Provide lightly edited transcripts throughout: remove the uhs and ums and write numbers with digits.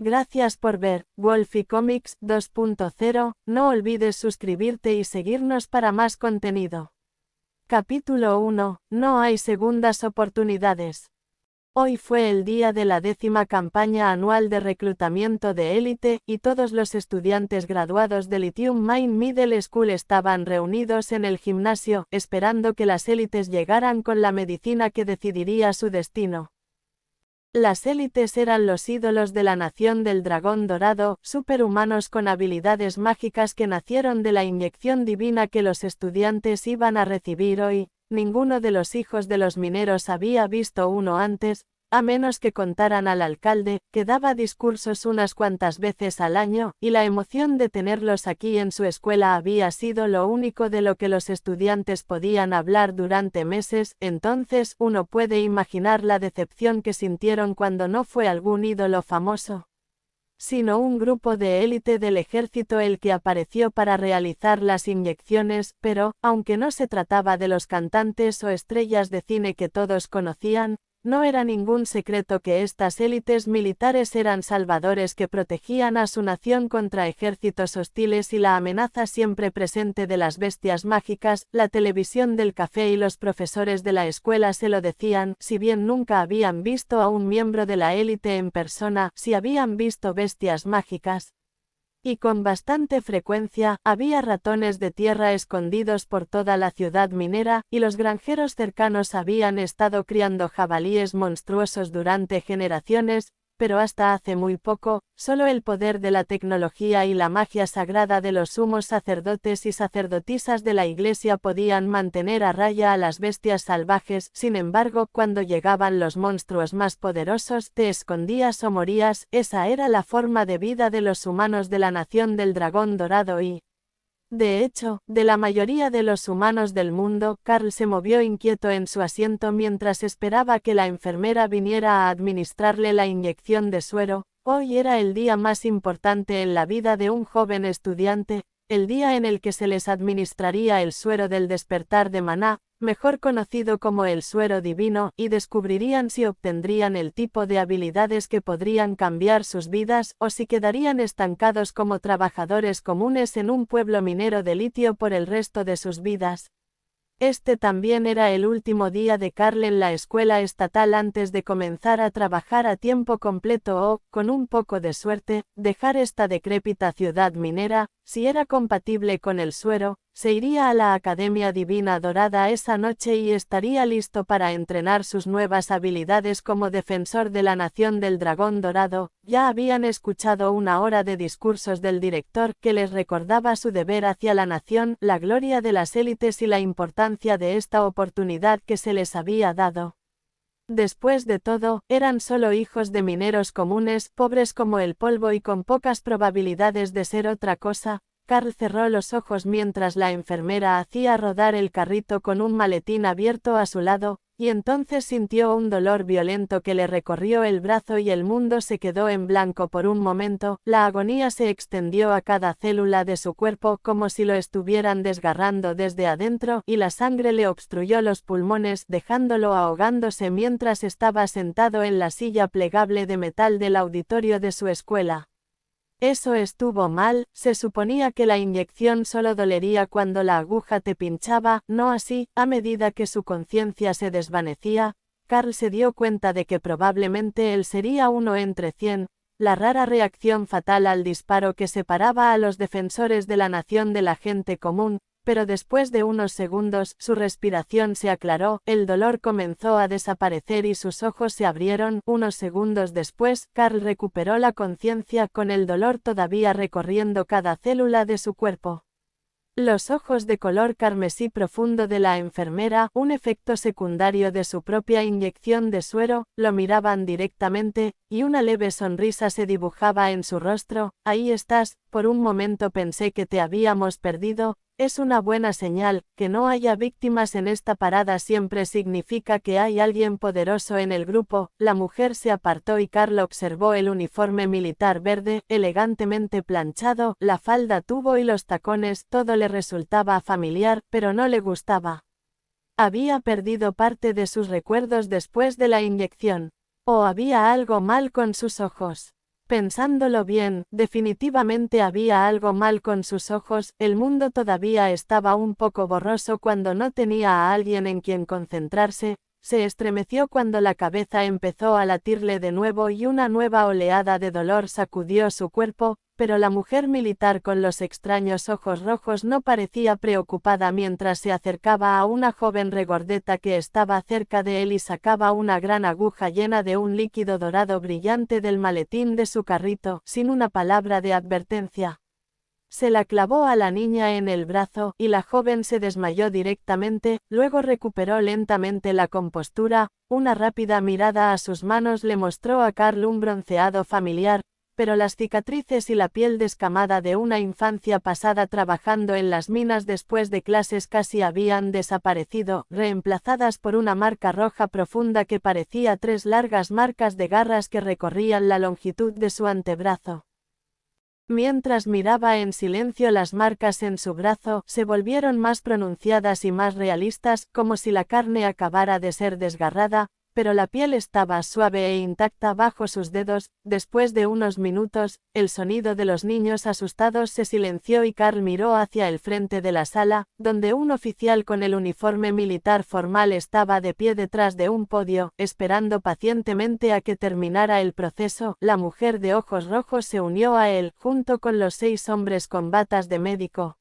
Gracias por ver Wolfie Comics 2.0, no olvides suscribirte y seguirnos para más contenido. Capítulo 1, no hay segundas oportunidades. Hoy fue el día de la 10ª campaña anual de reclutamiento de élite, y todos los estudiantes graduados de Lithium Mine Middle School estaban reunidos en el gimnasio, esperando que las élites llegaran con la medicina que decidiría su destino. Las élites eran los ídolos de la nación del dragón dorado, superhumanos con habilidades mágicas que nacieron de la inyección divina que los estudiantes iban a recibir hoy. Ninguno de los hijos de los mineros había visto uno antes, a menos que contaran al alcalde, que daba discursos unas cuantas veces al año, y la emoción de tenerlos aquí en su escuela había sido lo único de lo que los estudiantes podían hablar durante meses. Entonces uno puede imaginar la decepción que sintieron cuando no fue algún ídolo famoso, sino un grupo de élite del ejército el que apareció para realizar las inyecciones. Pero, aunque no se trataba de los cantantes o estrellas de cine que todos conocían, no era ningún secreto que estas élites militares eran salvadores que protegían a su nación contra ejércitos hostiles y la amenaza siempre presente de las bestias mágicas. La televisión del café y los profesores de la escuela se lo decían, si bien nunca habían visto a un miembro de la élite en persona, sí habían visto bestias mágicas. Y con bastante frecuencia, había ratones de tierra escondidos por toda la ciudad minera, y los granjeros cercanos habían estado criando jabalíes monstruosos durante generaciones, pero hasta hace muy poco, solo el poder de la tecnología y la magia sagrada de los sumos sacerdotes y sacerdotisas de la iglesia podían mantener a raya a las bestias salvajes. Sin embargo, cuando llegaban los monstruos más poderosos, te escondías o morías. Esa era la forma de vida de los humanos de la nación del dragón dorado y, de hecho, de la mayoría de los humanos del mundo. Carl se movió inquieto en su asiento mientras esperaba que la enfermera viniera a administrarle la inyección de suero. Hoy era el día más importante en la vida de un joven estudiante, el día en el que se les administraría el suero del despertar de maná, mejor conocido como el suero divino, y descubrirían si obtendrían el tipo de habilidades que podrían cambiar sus vidas, o si quedarían estancados como trabajadores comunes en un pueblo minero de litio por el resto de sus vidas. Este también era el último día de Carl en la escuela estatal antes de comenzar a trabajar a tiempo completo o, con un poco de suerte, dejar esta decrépita ciudad minera. Si era compatible con el suero, se iría a la Academia Divina Dorada esa noche y estaría listo para entrenar sus nuevas habilidades como defensor de la nación del dragón dorado. Ya habían escuchado una hora de discursos del director que les recordaba su deber hacia la nación, la gloria de las élites y la importancia de esta oportunidad que se les había dado. Después de todo, eran solo hijos de mineros comunes, pobres como el polvo y con pocas probabilidades de ser otra cosa. Carl cerró los ojos mientras la enfermera hacía rodar el carrito con un maletín abierto a su lado, y entonces sintió un dolor violento que le recorrió el brazo y el mundo se quedó en blanco por un momento. La agonía se extendió a cada célula de su cuerpo como si lo estuvieran desgarrando desde adentro, y la sangre le obstruyó los pulmones, dejándolo ahogándose mientras estaba sentado en la silla plegable de metal del auditorio de su escuela. Eso estuvo mal. Se suponía que la inyección solo dolería cuando la aguja te pinchaba, no así. A medida que su conciencia se desvanecía, Carl se dio cuenta de que probablemente él sería uno entre 100, la rara reacción fatal al disparo que separaba a los defensores de la nación de la gente común. Pero después de unos segundos, su respiración se aclaró, el dolor comenzó a desaparecer y sus ojos se abrieron. Unos segundos después, Carl recuperó la conciencia con el dolor todavía recorriendo cada célula de su cuerpo. Los ojos de color carmesí profundo de la enfermera, un efecto secundario de su propia inyección de suero, lo miraban directamente, y una leve sonrisa se dibujaba en su rostro. Ahí estás, por un momento pensé que te habíamos perdido. Es una buena señal. Que no haya víctimas en esta parada siempre significa que hay alguien poderoso en el grupo. La mujer se apartó y Carl observó el uniforme militar verde, elegantemente planchado, la falda tubo y los tacones. Todo le resultaba familiar, pero no le gustaba. Había perdido parte de sus recuerdos después de la inyección. ¿O había algo mal con sus ojos? Pensándolo bien, definitivamente había algo mal con sus ojos, el mundo todavía estaba un poco borroso cuando no tenía a alguien en quien concentrarse, se estremeció cuando la cabeza empezó a latirle de nuevo y una nueva oleada de dolor sacudió su cuerpo, pero la mujer militar con los extraños ojos rojos no parecía preocupada mientras se acercaba a una joven regordeta que estaba cerca de él y sacaba una gran aguja llena de un líquido dorado brillante del maletín de su carrito, sin una palabra de advertencia. Se la clavó a la niña en el brazo, y la joven se desmayó directamente, luego recuperó lentamente la compostura, una rápida mirada a sus manos le mostró a Carl un bronceado familiar, pero las cicatrices y la piel descamada de una infancia pasada trabajando en las minas después de clases casi habían desaparecido, reemplazadas por una marca roja profunda que parecía 3 largas marcas de garras que recorrían la longitud de su antebrazo. Mientras miraba en silencio las marcas en su brazo, se volvieron más pronunciadas y más realistas, como si la carne acabara de ser desgarrada, pero la piel estaba suave e intacta bajo sus dedos. Después de unos minutos, el sonido de los niños asustados se silenció y Carl miró hacia el frente de la sala, donde un oficial con el uniforme militar formal estaba de pie detrás de un podio, esperando pacientemente a que terminara el proceso. La mujer de ojos rojos se unió a él, junto con los 6 hombres con batas de médico.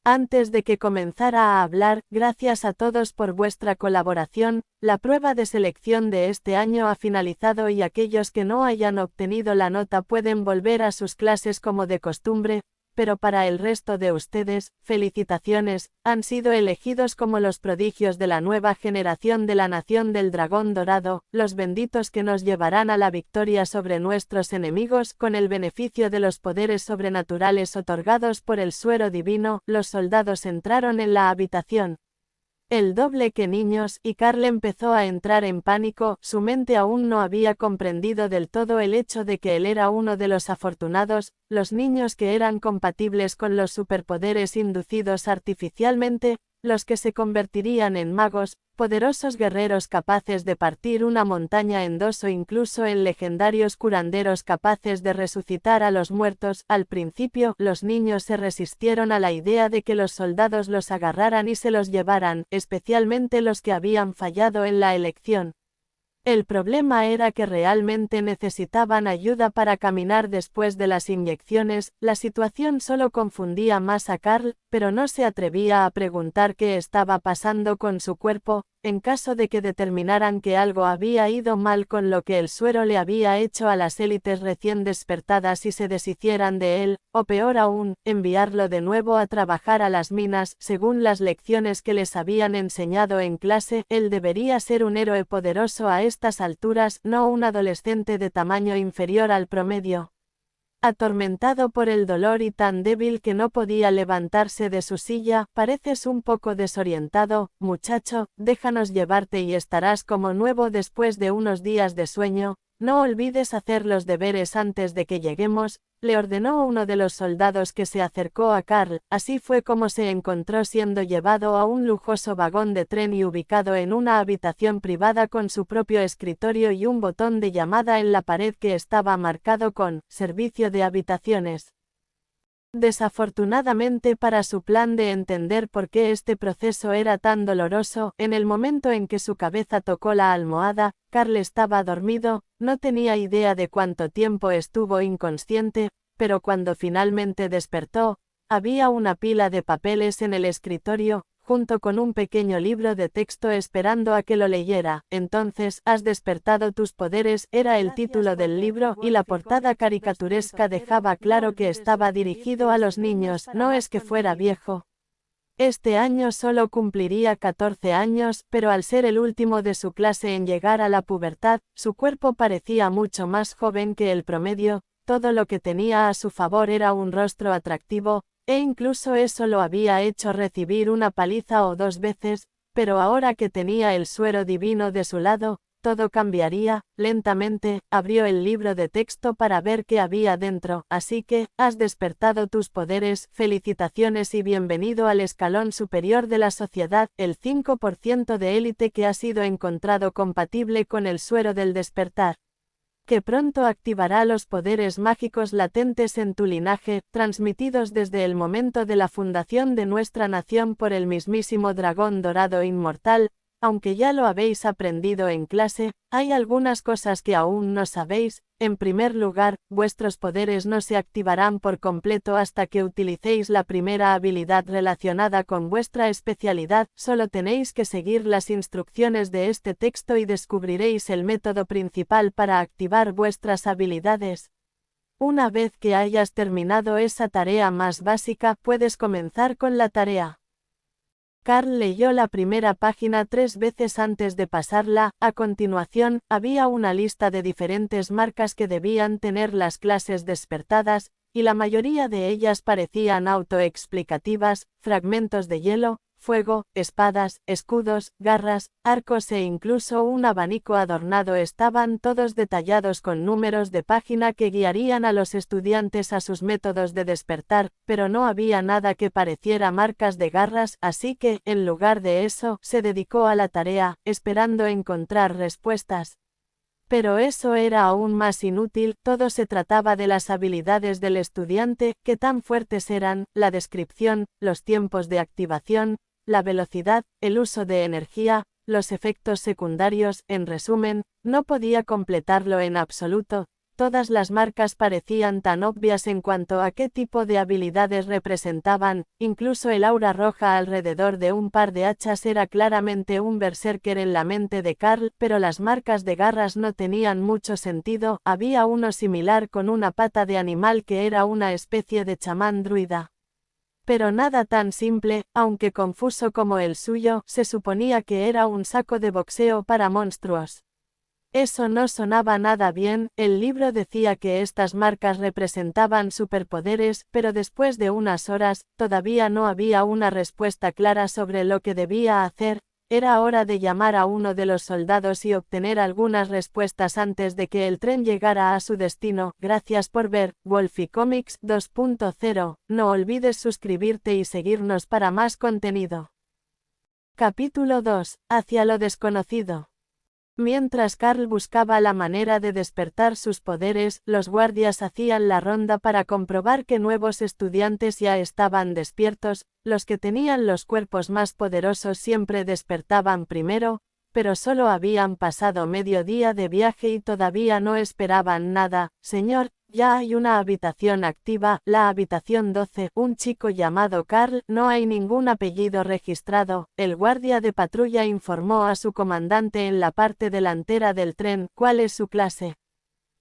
Antes de que comenzara a hablar, gracias a todos por vuestra colaboración, la prueba de selección de este año ha finalizado y aquellos que no hayan obtenido la nota pueden volver a sus clases como de costumbre, pero para el resto de ustedes, felicitaciones, han sido elegidos como los prodigios de la nueva generación de la Nación del Dragón Dorado, los benditos que nos llevarán a la victoria sobre nuestros enemigos con el beneficio de los poderes sobrenaturales otorgados por el suero divino. Los soldados entraron en la habitación. El doble que niños, y Carl empezó a entrar en pánico, su mente aún no había comprendido del todo el hecho de que él era uno de los afortunados, los niños que eran compatibles con los superpoderes inducidos artificialmente, los que se convertirían en magos, poderosos guerreros capaces de partir una montaña en 2 o incluso en legendarios curanderos capaces de resucitar a los muertos. Al principio, los niños se resistieron a la idea de que los soldados los agarraran y se los llevaran, especialmente los que habían fallado en la elección. El problema era que realmente necesitaban ayuda para caminar después de las inyecciones. La situación solo confundía más a Carl, pero no se atrevía a preguntar qué estaba pasando con su cuerpo, en caso de que determinaran que algo había ido mal con lo que el suero le había hecho a las élites recién despertadas y se deshicieran de él, o peor aún, enviarlo de nuevo a trabajar a las minas. Según las lecciones que les habían enseñado en clase, él debería ser un héroe poderoso a estas alturas, no un adolescente de tamaño inferior al promedio. Atormentado por el dolor y tan débil que no podía levantarse de su silla, pareces un poco desorientado, muchacho, déjanos llevarte y estarás como nuevo después de unos días de sueño. No olvides hacer los deberes antes de que lleguemos, le ordenó uno de los soldados que se acercó a Carl. Así fue como se encontró siendo llevado a un lujoso vagón de tren y ubicado en una habitación privada con su propio escritorio y un botón de llamada en la pared que estaba marcado con «Servicio de habitaciones». Desafortunadamente para su plan de entender por qué este proceso era tan doloroso, en el momento en que su cabeza tocó la almohada, Carl estaba dormido, no tenía idea de cuánto tiempo estuvo inconsciente, pero cuando finalmente despertó, había una pila de papeles en el escritorio, junto con un pequeño libro de texto esperando a que lo leyera. Entonces, «Has despertado tus poderes» era el título del libro, y la portada caricaturesca dejaba claro que estaba dirigido a los niños. No es que fuera viejo. Este año solo cumpliría 14 años, pero al ser el último de su clase en llegar a la pubertad, su cuerpo parecía mucho más joven que el promedio. Todo lo que tenía a su favor era un rostro atractivo, e incluso eso lo había hecho recibir una paliza o 2 veces, pero ahora que tenía el suero divino de su lado, todo cambiaría. Lentamente, abrió el libro de texto para ver qué había dentro. Así que, has despertado tus poderes, felicitaciones y bienvenido al escalón superior de la sociedad, el 5% de élite que ha sido encontrado compatible con el suero del despertar. que pronto activará los poderes mágicos latentes en tu linaje, transmitidos desde el momento de la fundación de nuestra nación por el mismísimo dragón dorado inmortal. Aunque ya lo habéis aprendido en clase, hay algunas cosas que aún no sabéis. En primer lugar, vuestros poderes no se activarán por completo hasta que utilicéis la primera habilidad relacionada con vuestra especialidad. Solo tenéis que seguir las instrucciones de este texto y descubriréis el método principal para activar vuestras habilidades. Una vez que hayas terminado esa tarea más básica, puedes comenzar con la tarea. Carl leyó la primera página 3 veces antes de pasarla. A continuación, había una lista de diferentes marcas que debían tener las clases despertadas, y la mayoría de ellas parecían autoexplicativas: fragmentos de hielo, fuego, espadas, escudos, garras, arcos e incluso un abanico adornado. Estaban todos detallados con números de página que guiarían a los estudiantes a sus métodos de despertar, pero no había nada que pareciera marcas de garras, así que, en lugar de eso, se dedicó a la tarea, esperando encontrar respuestas. Pero eso era aún más inútil. Todo se trataba de las habilidades del estudiante, que tan fuertes eran: la descripción, los tiempos de activación, la velocidad, el uso de energía, los efectos secundarios. En resumen, no podía completarlo en absoluto. Todas las marcas parecían tan obvias en cuanto a qué tipo de habilidades representaban. Incluso el aura roja alrededor de un par de hachas era claramente un berserker en la mente de Carl, pero las marcas de garras no tenían mucho sentido. Había uno similar con una pata de animal que era una especie de chamán druida. Pero nada tan simple, aunque confuso como el suyo. Se suponía que era un saco de boxeo para monstruos. Eso no sonaba nada bien. El libro decía que estas marcas representaban superpoderes, pero después de unas horas, todavía no había una respuesta clara sobre lo que debía hacer. Era hora de llamar a uno de los soldados y obtener algunas respuestas antes de que el tren llegara a su destino. Gracias por ver Wolfie Comics 2.0. No olvides suscribirte y seguirnos para más contenido. Capítulo 2. Hacia lo desconocido. Mientras Carl buscaba la manera de despertar sus poderes, los guardias hacían la ronda para comprobar que nuevos estudiantes ya estaban despiertos. Los que tenían los cuerpos más poderosos siempre despertaban primero, pero solo habían pasado medio día de viaje y todavía no esperaban nada. Señor, ya hay una habitación activa, la habitación 12. Un chico llamado Carl. No hay ningún apellido registrado. El guardia de patrulla informó a su comandante en la parte delantera del tren. ¿Cuál es su clase?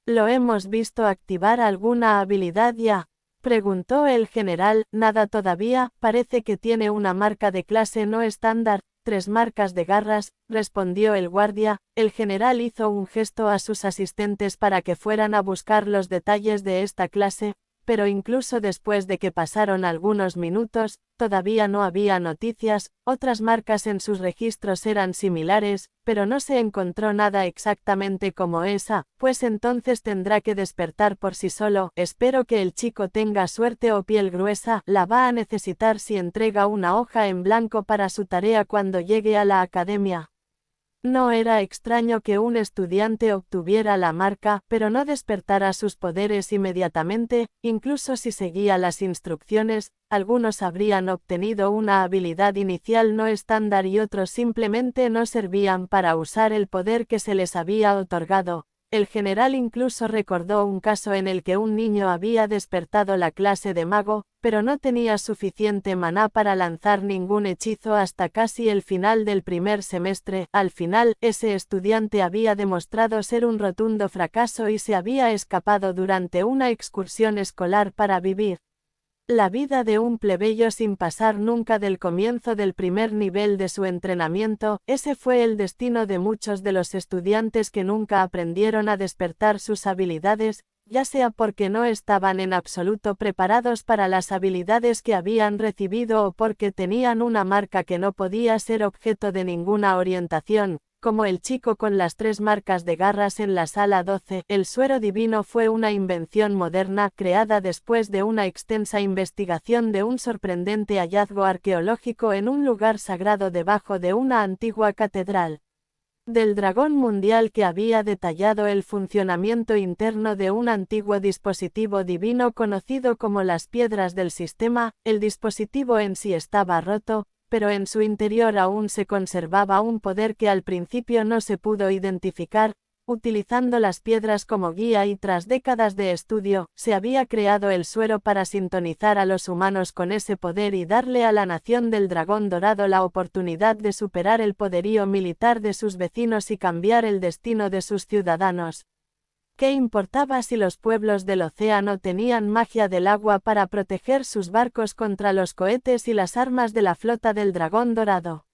¿Lo hemos visto activar alguna habilidad ya?, preguntó el general. Nada todavía. Parece que tiene una marca de clase no estándar. 3 marcas de garras, respondió el guardia. El general hizo un gesto a sus asistentes para que fueran a buscar los detalles de esta clase, pero incluso después de que pasaron algunos minutos, todavía no había noticias. Otras marcas en sus registros eran similares, pero no se encontró nada exactamente como esa. Pues entonces tendrá que despertar por sí solo. Espero que el chico tenga suerte o piel gruesa. La va a necesitar si entrega una hoja en blanco para su tarea cuando llegue a la academia. No era extraño que un estudiante obtuviera la marca, pero no despertara sus poderes inmediatamente. Incluso si seguía las instrucciones, algunos habrían obtenido una habilidad inicial no estándar y otros simplemente no servían para usar el poder que se les había otorgado. El general incluso recordó un caso en el que un niño había despertado la clase de mago, pero no tenía suficiente maná para lanzar ningún hechizo hasta casi el final del primer semestre. Al final, ese estudiante había demostrado ser un rotundo fracaso y se había escapado durante una excursión escolar para vivir la vida de un plebeyo sin pasar nunca del comienzo del primer nivel de su entrenamiento. Ese fue el destino de muchos de los estudiantes que nunca aprendieron a despertar sus habilidades, ya sea porque no estaban en absoluto preparados para las habilidades que habían recibido o porque tenían una marca que no podía ser objeto de ninguna orientación. Como el chico con las 3 marcas de garras en la sala 12, el suero divino fue una invención moderna creada después de una extensa investigación de un sorprendente hallazgo arqueológico en un lugar sagrado debajo de una antigua catedral. del dragón mundial que había detallado el funcionamiento interno de un antiguo dispositivo divino conocido como las piedras del sistema. El dispositivo en sí estaba roto, pero en su interior aún se conservaba un poder que al principio no se pudo identificar. Utilizando las piedras como guía y tras décadas de estudio, se había creado el suero para sintonizar a los humanos con ese poder y darle a la nación del dragón dorado la oportunidad de superar el poderío militar de sus vecinos y cambiar el destino de sus ciudadanos. ¿Qué importaba si los pueblos del océano tenían magia del agua para proteger sus barcos contra los cohetes y las armas de la flota del dragón dorado?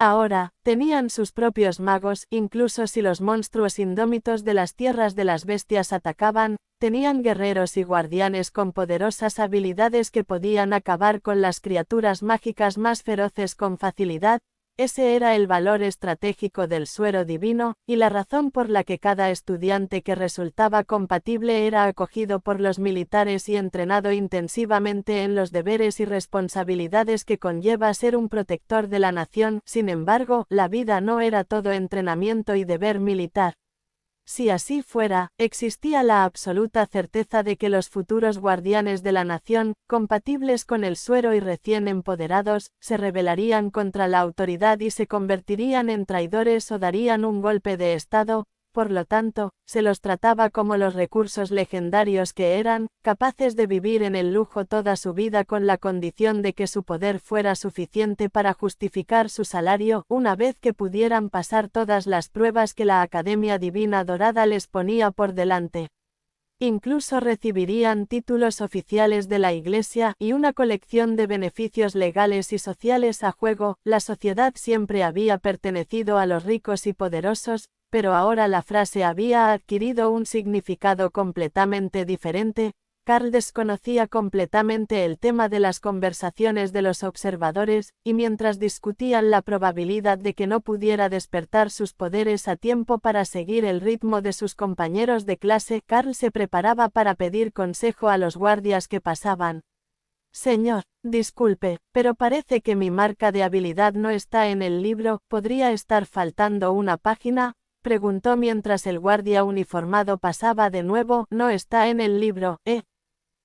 Ahora, tenían sus propios magos, incluso si los monstruos indómitos de las tierras de las bestias atacaban, tenían guerreros y guardianes con poderosas habilidades que podían acabar con las criaturas mágicas más feroces con facilidad. Ese era el valor estratégico del suero divino, y la razón por la que cada estudiante que resultaba compatible era acogido por los militares y entrenado intensivamente en los deberes y responsabilidades que conlleva ser un protector de la nación. Sin embargo, la vida no era todo entrenamiento y deber militar. Si así fuera, existía la absoluta certeza de que los futuros guardianes de la nación, compatibles con el suero y recién empoderados, se rebelarían contra la autoridad y se convertirían en traidores o darían un golpe de estado. Por lo tanto, se los trataba como los recursos legendarios que eran, capaces de vivir en el lujo toda su vida con la condición de que su poder fuera suficiente para justificar su salario, una vez que pudieran pasar todas las pruebas que la Academia Divina Dorada les ponía por delante. Incluso recibirían títulos oficiales de la Iglesia y una colección de beneficios legales y sociales a juego. La sociedad siempre había pertenecido a los ricos y poderosos, pero ahora la frase había adquirido un significado completamente diferente. Carl desconocía completamente el tema de las conversaciones de los observadores, y mientras discutían la probabilidad de que no pudiera despertar sus poderes a tiempo para seguir el ritmo de sus compañeros de clase, Carl se preparaba para pedir consejo a los guardias que pasaban. Señor, disculpe, pero parece que mi marca de habilidad no está en el libro. ¿Podría estar faltando una página?, preguntó mientras el guardia uniformado pasaba de nuevo. No está en el libro,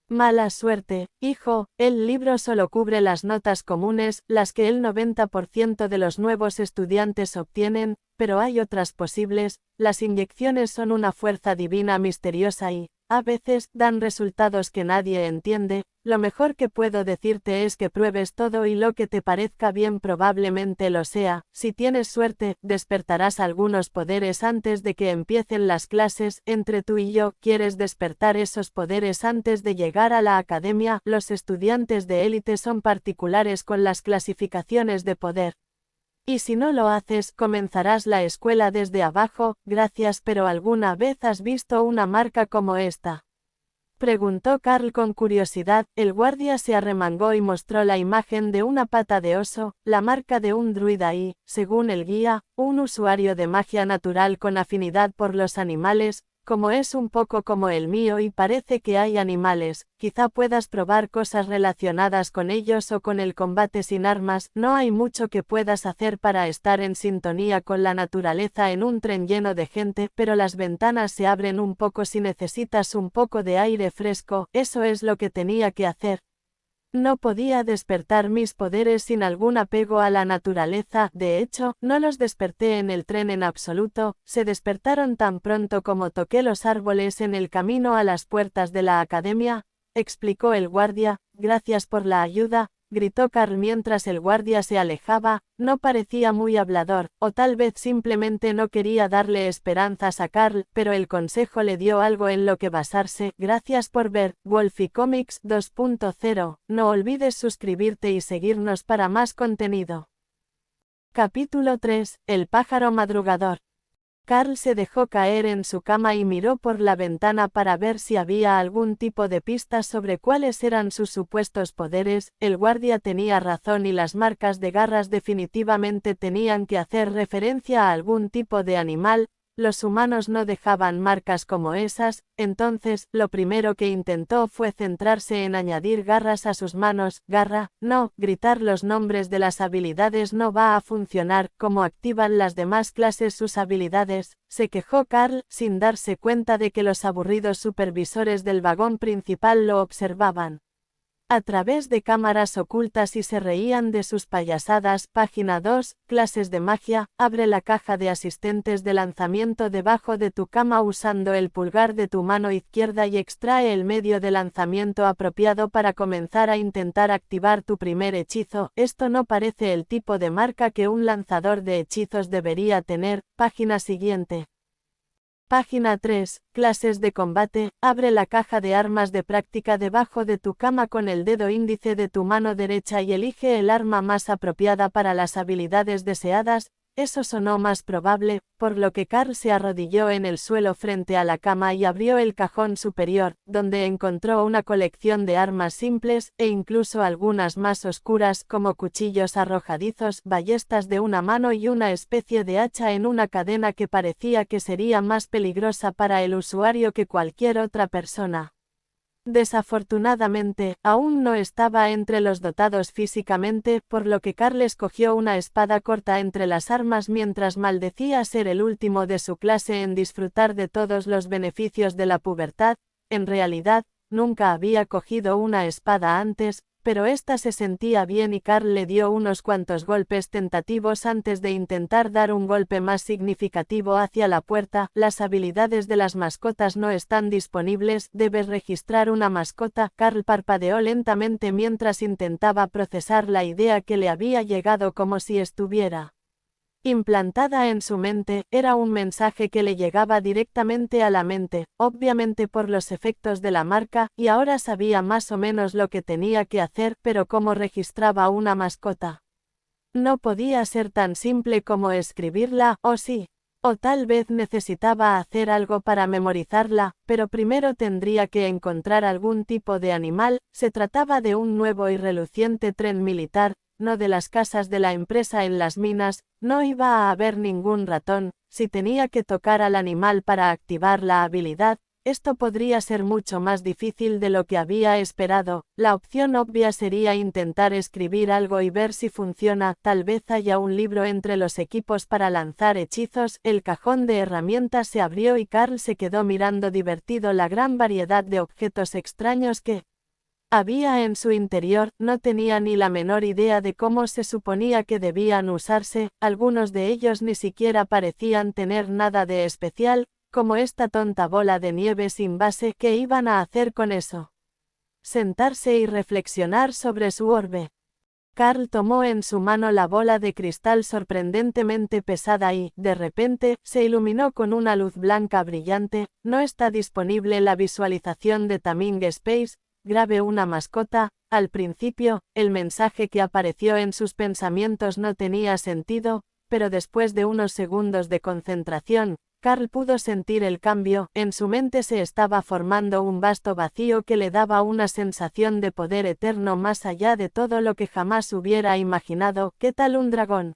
Mala suerte, hijo, el libro solo cubre las notas comunes, las que el 90% de los nuevos estudiantes obtienen, pero hay otras posibles. Las inyecciones son una fuerza divina misteriosa y, a veces, dan resultados que nadie entiende. Lo mejor que puedo decirte es que pruebes todo y lo que te parezca bien probablemente lo sea. Si tienes suerte, despertarás algunos poderes antes de que empiecen las clases. Entre tú y yo, ¿quieres despertar esos poderes antes de llegar a la academia? Los estudiantes de élite son particulares con las clasificaciones de poder. Y si no lo haces, comenzarás la escuela desde abajo. Gracias, pero ¿alguna vez has visto una marca como esta?, preguntó Carl con curiosidad. El guardia se arremangó y mostró la imagen de una pata de oso, la marca de un druida y, según el guía, un usuario de magia natural con afinidad por los animales. Como es un poco como el mío y parece que hay animales, quizá puedas probar cosas relacionadas con ellos o con el combate sin armas. No hay mucho que puedas hacer para estar en sintonía con la naturaleza en un tren lleno de gente, pero las ventanas se abren un poco si necesitas un poco de aire fresco. Eso es lo que tenía que hacer. No podía despertar mis poderes sin algún apego a la naturaleza. De hecho, no los desperté en el tren en absoluto. Se despertaron tan pronto como toqué los árboles en el camino a las puertas de la academia, explicó el guardia. Gracias por la ayuda, gritó Carl mientras el guardia se alejaba. No parecía muy hablador, o tal vez simplemente no quería darle esperanzas a Carl, pero el consejo le dio algo en lo que basarse. Gracias por ver Wolfie Comics 2.0. No olvides suscribirte y seguirnos para más contenido. Capítulo 3. El pájaro madrugador. Carl se dejó caer en su cama y miró por la ventana para ver si había algún tipo de pistas sobre cuáles eran sus supuestos poderes. El guardia tenía razón y las marcas de garras definitivamente tenían que hacer referencia a algún tipo de animal. Los humanos no dejaban marcas como esas, entonces, lo primero que intentó fue centrarse en añadir garras a sus manos. Garra, no, gritar los nombres de las habilidades no va a funcionar. ¿Cómo activan las demás clases sus habilidades?, se quejó Carl, sin darse cuenta de que los aburridos supervisores del vagón principal lo observaban a través de cámaras ocultas y se reían de sus payasadas. Página 2, clases de magia. Abre la caja de asistentes de lanzamiento debajo de tu cama usando el pulgar de tu mano izquierda y extrae el medio de lanzamiento apropiado para comenzar a intentar activar tu primer hechizo. Esto no parece el tipo de marca que un lanzador de hechizos debería tener. Página siguiente. Página 3, clases de combate. Abre la caja de armas de práctica debajo de tu cama con el dedo índice de tu mano derecha y elige el arma más apropiada para las habilidades deseadas. Eso sonó más probable, por lo que Carl se arrodilló en el suelo frente a la cama y abrió el cajón superior, donde encontró una colección de armas simples, e incluso algunas más oscuras como cuchillos arrojadizos, ballestas de una mano y una especie de hacha en una cadena que parecía que sería más peligrosa para el usuario que cualquier otra persona. Desafortunadamente, aún no estaba entre los dotados físicamente, por lo que Carl escogió una espada corta entre las armas mientras maldecía ser el último de su clase en disfrutar de todos los beneficios de la pubertad. En realidad, nunca había cogido una espada antes, pero esta se sentía bien y Carl le dio unos cuantos golpes tentativos antes de intentar dar un golpe más significativo hacia la puerta. Las habilidades de las mascotas no están disponibles, debes registrar una mascota. Carl parpadeó lentamente mientras intentaba procesar la idea que le había llegado como si estuviera implantada en su mente. Era un mensaje que le llegaba directamente a la mente, obviamente por los efectos de la marca, y ahora sabía más o menos lo que tenía que hacer, pero ¿cómo registraba una mascota? No podía ser tan simple como escribirla, ¿o sí? O tal vez necesitaba hacer algo para memorizarla, pero primero tendría que encontrar algún tipo de animal. Se trataba de un nuevo y reluciente tren militar, no de las casas de la empresa en las minas. No iba a haber ningún ratón. Si tenía que tocar al animal para activar la habilidad, esto podría ser mucho más difícil de lo que había esperado. La opción obvia sería intentar escribir algo y ver si funciona. Tal vez haya un libro entre los equipos para lanzar hechizos. El cajón de herramientas se abrió y Carl se quedó mirando divertido la gran variedad de objetos extraños que había en su interior. No tenía ni la menor idea de cómo se suponía que debían usarse. Algunos de ellos ni siquiera parecían tener nada de especial, como esta tonta bola de nieve sin base. ¿Qué iban a hacer con eso? Sentarse y reflexionar sobre su orbe. Carl tomó en su mano la bola de cristal sorprendentemente pesada y, de repente, se iluminó con una luz blanca brillante. No está disponible la visualización de Taming Space. Grabe una mascota. Al principio, el mensaje que apareció en sus pensamientos no tenía sentido, pero después de unos segundos de concentración, Carl pudo sentir el cambio. En su mente se estaba formando un vasto vacío que le daba una sensación de poder eterno más allá de todo lo que jamás hubiera imaginado. ¿Qué tal un dragón?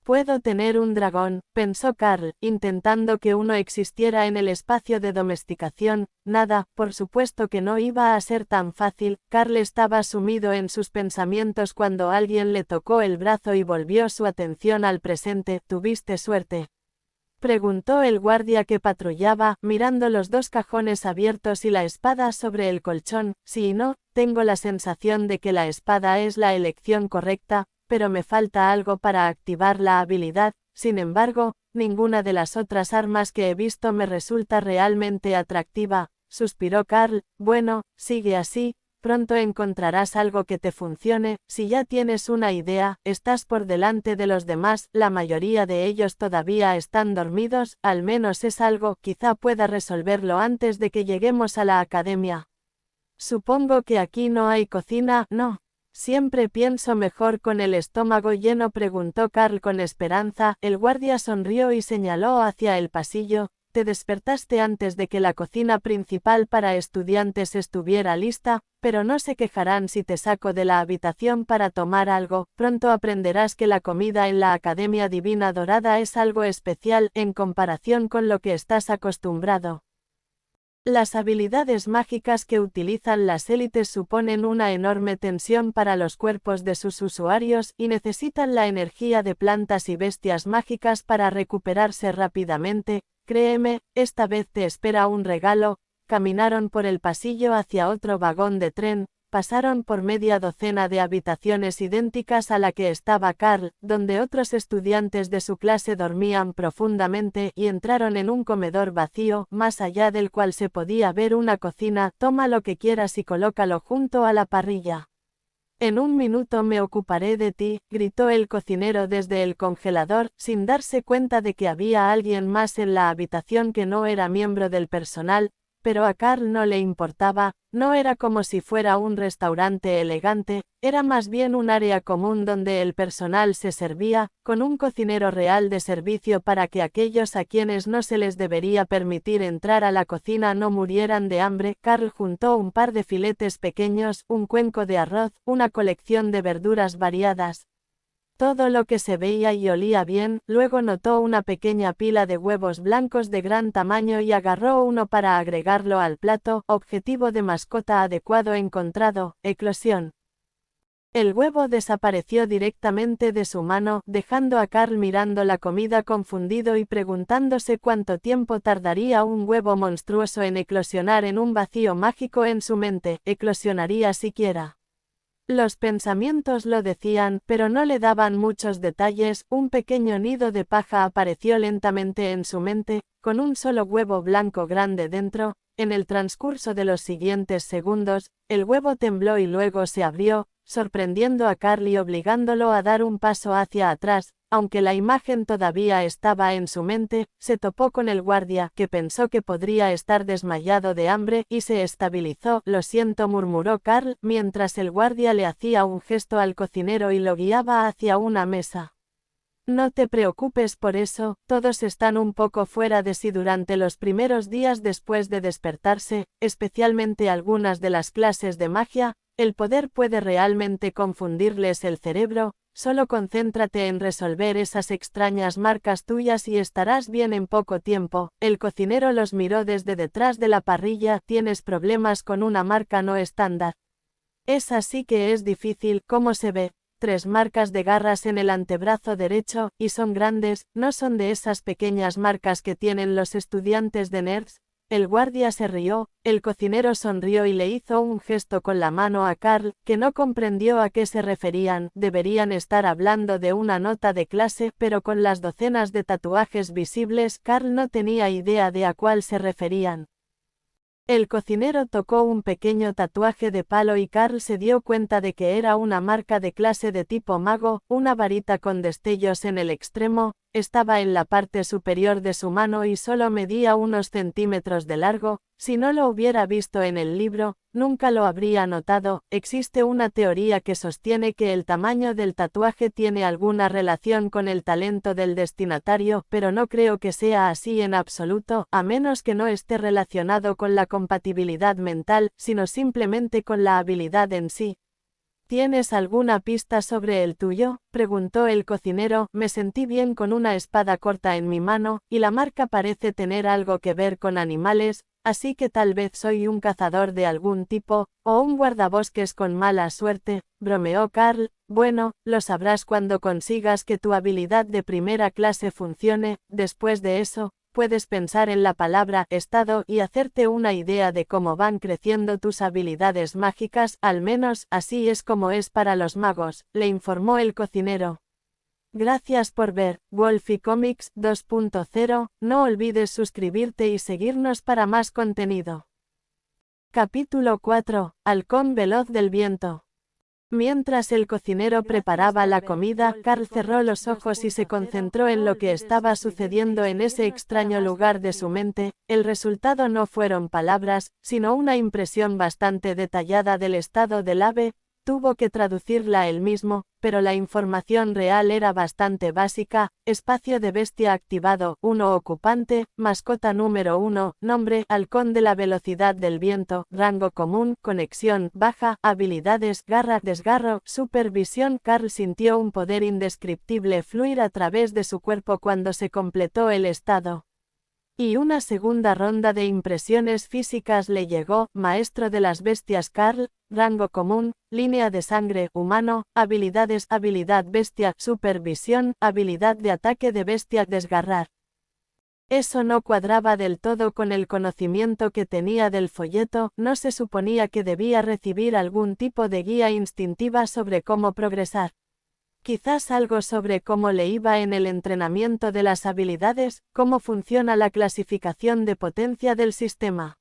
Puedo tener un dragón, pensó Carl, intentando que uno existiera en el espacio de domesticación. Nada, por supuesto que no iba a ser tan fácil. Carl estaba sumido en sus pensamientos cuando alguien le tocó el brazo y volvió su atención al presente. ¿Tuviste suerte?, preguntó el guardia que patrullaba, mirando los dos cajones abiertos y la espada sobre el colchón. Sí y no, tengo la sensación de que la espada es la elección correcta, pero me falta algo para activar la habilidad. Sin embargo, ninguna de las otras armas que he visto me resulta realmente atractiva, suspiró Carl. Bueno, sigue así. Pronto encontrarás algo que te funcione. Si ya tienes una idea, estás por delante de los demás. La mayoría de ellos todavía están dormidos. Al menos es algo. Quizá pueda resolverlo antes de que lleguemos a la academia. Supongo que aquí no hay cocina. No. Siempre pienso mejor con el estómago lleno, preguntó Carl con esperanza. El guardia sonrió y señaló hacia el pasillo. te despertaste antes de que la cocina principal para estudiantes estuviera lista, pero no se quejarán si te saco de la habitación para tomar algo. Pronto aprenderás que la comida en la Academia Divina Dorada es algo especial en comparación con lo que estás acostumbrado. Las habilidades mágicas que utilizan las élites suponen una enorme tensión para los cuerpos de sus usuarios y necesitan la energía de plantas y bestias mágicas para recuperarse rápidamente. Créeme, esta vez te espera un regalo. Caminaron por el pasillo hacia otro vagón de tren, pasaron por media docena de habitaciones idénticas a la que estaba Carl, donde otros estudiantes de su clase dormían profundamente, y entraron en un comedor vacío, más allá del cual se podía ver una cocina. Toma lo que quieras y colócalo junto a la parrilla. En un minuto me ocuparé de ti, gritó el cocinero desde el congelador, sin darse cuenta de que había alguien más en la habitación que no era miembro del personal. Pero a Carl no le importaba, no era como si fuera un restaurante elegante, era más bien un área común donde el personal se servía, con un cocinero real de servicio para que aquellos a quienes no se les debería permitir entrar a la cocina no murieran de hambre. Carl juntó un par de filetes pequeños, un cuenco de arroz, una colección de verduras variadas. Todo lo que se veía y olía bien. Luego notó una pequeña pila de huevos blancos de gran tamaño y agarró uno para agregarlo al plato. Objetivo de mascota adecuado encontrado, eclosión. El huevo desapareció directamente de su mano, dejando a Carl mirando la comida confundido y preguntándose cuánto tiempo tardaría un huevo monstruoso en eclosionar en un vacío mágico en su mente. ¿Eclosionaría siquiera? Los pensamientos lo decían, pero no le daban muchos detalles. Un pequeño nido de paja apareció lentamente en su mente, con un solo huevo blanco grande dentro. En el transcurso de los siguientes segundos, el huevo tembló y luego se abrió, sorprendiendo a Carl y obligándolo a dar un paso hacia atrás. Aunque la imagen todavía estaba en su mente, se topó con el guardia, que pensó que podría estar desmayado de hambre, y se estabilizó. Lo siento, murmuró Carl, mientras el guardia le hacía un gesto al cocinero y lo guiaba hacia una mesa. No te preocupes por eso, todos están un poco fuera de sí durante los primeros días después de despertarse, especialmente algunas de las clases de magia. El poder puede realmente confundirles el cerebro. Solo concéntrate en resolver esas extrañas marcas tuyas y estarás bien en poco tiempo. El cocinero los miró desde detrás de la parrilla. ¿Tienes problemas con una marca no estándar? Es así que es difícil. ¿Cómo se ve? 3 marcas de garras en el antebrazo derecho, y son grandes, no son de esas pequeñas marcas que tienen los estudiantes de nerds. El guardia se rió, el cocinero sonrió y le hizo un gesto con la mano a Carl, que no comprendió a qué se referían. Deberían estar hablando de una nota de clase, pero con las docenas de tatuajes visibles, Carl no tenía idea de a cuál se referían. El cocinero tocó un pequeño tatuaje de palo y Carl se dio cuenta de que era una marca de clase de tipo mago. Una varita con destellos en el extremo, estaba en la parte superior de su mano y solo medía unos centímetros de largo. Si no lo hubiera visto en el libro, nunca lo habría notado. Existe una teoría que sostiene que el tamaño del tatuaje tiene alguna relación con el talento del destinatario, pero no creo que sea así en absoluto, a menos que no esté relacionado con la compatibilidad mental, sino simplemente con la habilidad en sí. ¿Tienes alguna pista sobre el tuyo?, preguntó el cocinero. Me sentí bien con una espada corta en mi mano, y la marca parece tener algo que ver con animales, así que tal vez soy un cazador de algún tipo, o un guardabosques con mala suerte, bromeó Carl. Bueno, lo sabrás cuando consigas que tu habilidad de primera clase funcione. Después de eso, puedes pensar en la palabra estado y hacerte una idea de cómo van creciendo tus habilidades mágicas. Al menos así es como es para los magos, le informó el cocinero. Gracias por ver Wolfie Comics 2.0, no olvides suscribirte y seguirnos para más contenido. Capítulo 4, Halcón veloz del viento. Mientras el cocinero preparaba la comida, Carl cerró los ojos y se concentró en lo que estaba sucediendo en ese extraño lugar de su mente. El resultado no fueron palabras, sino una impresión bastante detallada del estado del ave. Tuvo que traducirla él mismo, pero la información real era bastante básica: espacio de bestia activado, 1 ocupante, mascota número 1, nombre, halcón de la velocidad del viento, rango común, conexión baja, habilidades, garra, desgarro, supervisión. Carl sintió un poder indescriptible fluir a través de su cuerpo cuando se completó el estado. Y una segunda ronda de impresiones físicas le llegó: maestro de las bestias Carl, rango común, línea de sangre, humano, habilidades, habilidad bestia, supervisión, habilidad de ataque de bestia, desgarrar. Eso no cuadraba del todo con el conocimiento que tenía del folleto. No se suponía que debía recibir algún tipo de guía instintiva sobre cómo progresar. Quizás algo sobre cómo le iba en el entrenamiento de las habilidades, cómo funciona la clasificación de potencia del sistema.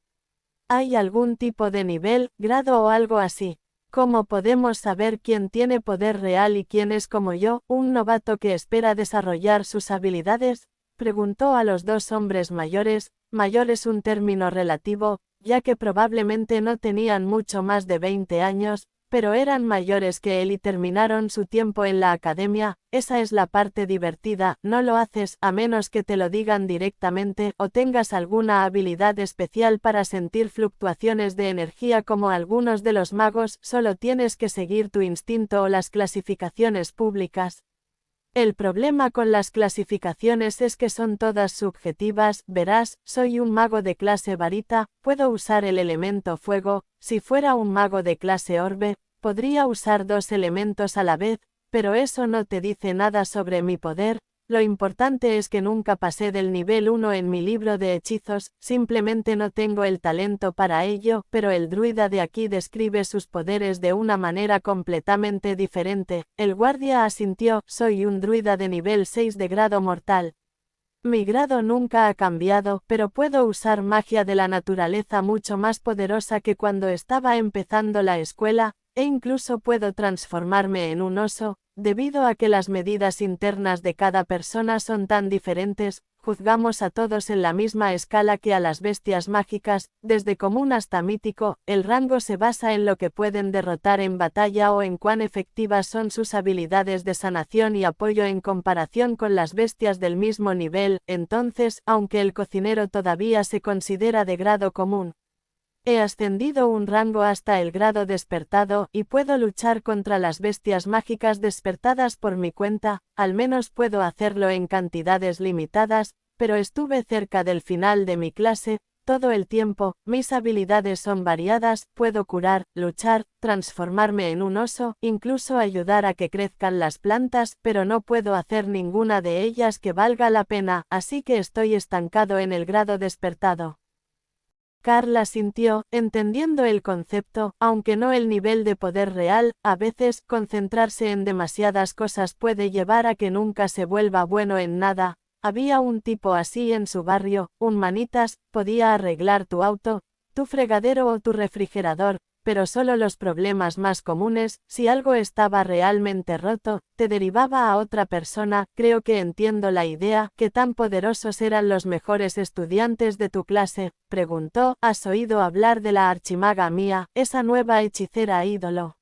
¿Hay algún tipo de nivel, grado o algo así? ¿Cómo podemos saber quién tiene poder real y quién es como yo, un novato que espera desarrollar sus habilidades? Preguntó a los dos hombres mayores. Mayor es un término relativo, ya que probablemente no tenían mucho más de 20 años, pero eran mayores que él y terminaron su tiempo en la academia. Esa es la parte divertida: no lo haces a menos que te lo digan directamente, o tengas alguna habilidad especial para sentir fluctuaciones de energía como algunos de los magos. Solo tienes que seguir tu instinto o las clasificaciones públicas. El problema con las clasificaciones es que son todas subjetivas. Verás, soy un mago de clase varita, puedo usar el elemento fuego. Si fuera un mago de clase orbe, podría usar 2 elementos a la vez, pero eso no te dice nada sobre mi poder. Lo importante es que nunca pasé del nivel 1 en mi libro de hechizos, simplemente no tengo el talento para ello. Pero el druida de aquí describe sus poderes de una manera completamente diferente. El guardia asintió: soy un druida de nivel 6 de grado mortal. Mi grado nunca ha cambiado, pero puedo usar magia de la naturaleza mucho más poderosa que cuando estaba empezando la escuela, e incluso puedo transformarme en un oso. Debido a que las medidas internas de cada persona son tan diferentes, juzgamos a todos en la misma escala que a las bestias mágicas, desde común hasta mítico. El rango se basa en lo que pueden derrotar en batalla o en cuán efectivas son sus habilidades de sanación y apoyo en comparación con las bestias del mismo nivel. Entonces, aunque el cocinero todavía se considera de grado común, he ascendido un rango hasta el grado despertado, y puedo luchar contra las bestias mágicas despertadas por mi cuenta. Al menos puedo hacerlo en cantidades limitadas, pero estuve cerca del final de mi clase. Todo el tiempo, mis habilidades son variadas: puedo curar, luchar, transformarme en un oso, incluso ayudar a que crezcan las plantas, pero no puedo hacer ninguna de ellas que valga la pena, así que estoy estancado en el grado despertado. Carl asintió, entendiendo el concepto, aunque no el nivel de poder real. A veces, concentrarse en demasiadas cosas puede llevar a que nunca se vuelva bueno en nada. Había un tipo así en su barrio, un manitas: podía arreglar tu auto, tu fregadero o tu refrigerador, pero solo los problemas más comunes. Si algo estaba realmente roto, te derivaba a otra persona. Creo que entiendo la idea. ¿Qué tan poderosos eran los mejores estudiantes de tu clase?, preguntó. ¿Has oído hablar de la archimaga Mía, esa nueva hechicera ídolo?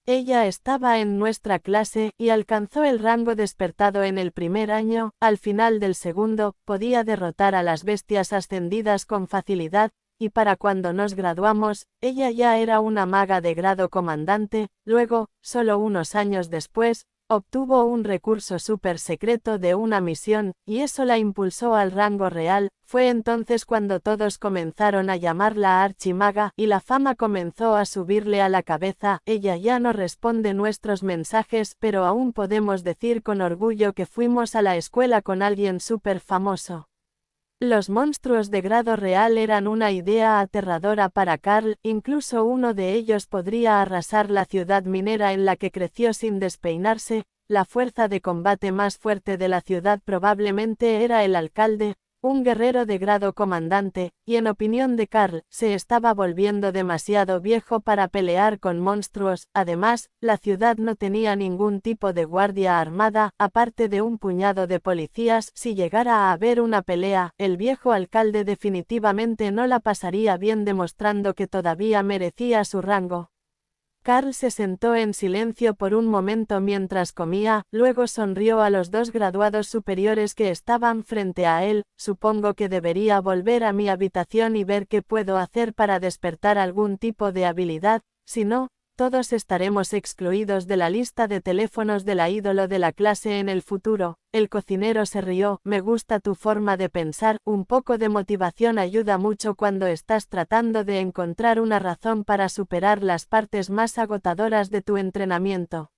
Ella estaba en nuestra clase, y alcanzó el rango despertado en el primer año. Al final del segundo, podía derrotar a las bestias ascendidas con facilidad, y para cuando nos graduamos, ella ya era una maga de grado comandante. Luego, solo unos años después, obtuvo un recurso súper secreto de una misión, y eso la impulsó al rango real. Fue entonces cuando todos comenzaron a llamarla archimaga, y la fama comenzó a subirle a la cabeza. Ella ya no responde nuestros mensajes, pero aún podemos decir con orgullo que fuimos a la escuela con alguien súper famoso. Los monstruos de grado real eran una idea aterradora para Carl. Incluso uno de ellos podría arrasar la ciudad minera en la que creció sin despeinarse. La fuerza de combate más fuerte de la ciudad probablemente era el alcalde, un guerrero de grado comandante, y en opinión de Carl, se estaba volviendo demasiado viejo para pelear con monstruos. Además, la ciudad no tenía ningún tipo de guardia armada, aparte de un puñado de policías. Si llegara a haber una pelea, el viejo alcalde definitivamente no la pasaría bien, demostrando que todavía merecía su rango. Carl se sentó en silencio por un momento mientras comía, luego sonrió a los dos graduados superiores que estaban frente a él. Supongo que debería volver a mi habitación y ver qué puedo hacer para despertar algún tipo de habilidad, si no, todos estaremos excluidos de la lista de teléfonos de la ídolo de la clase en el futuro. El cocinero se rió. Me gusta tu forma de pensar, un poco de motivación ayuda mucho cuando estás tratando de encontrar una razón para superar las partes más agotadoras de tu entrenamiento.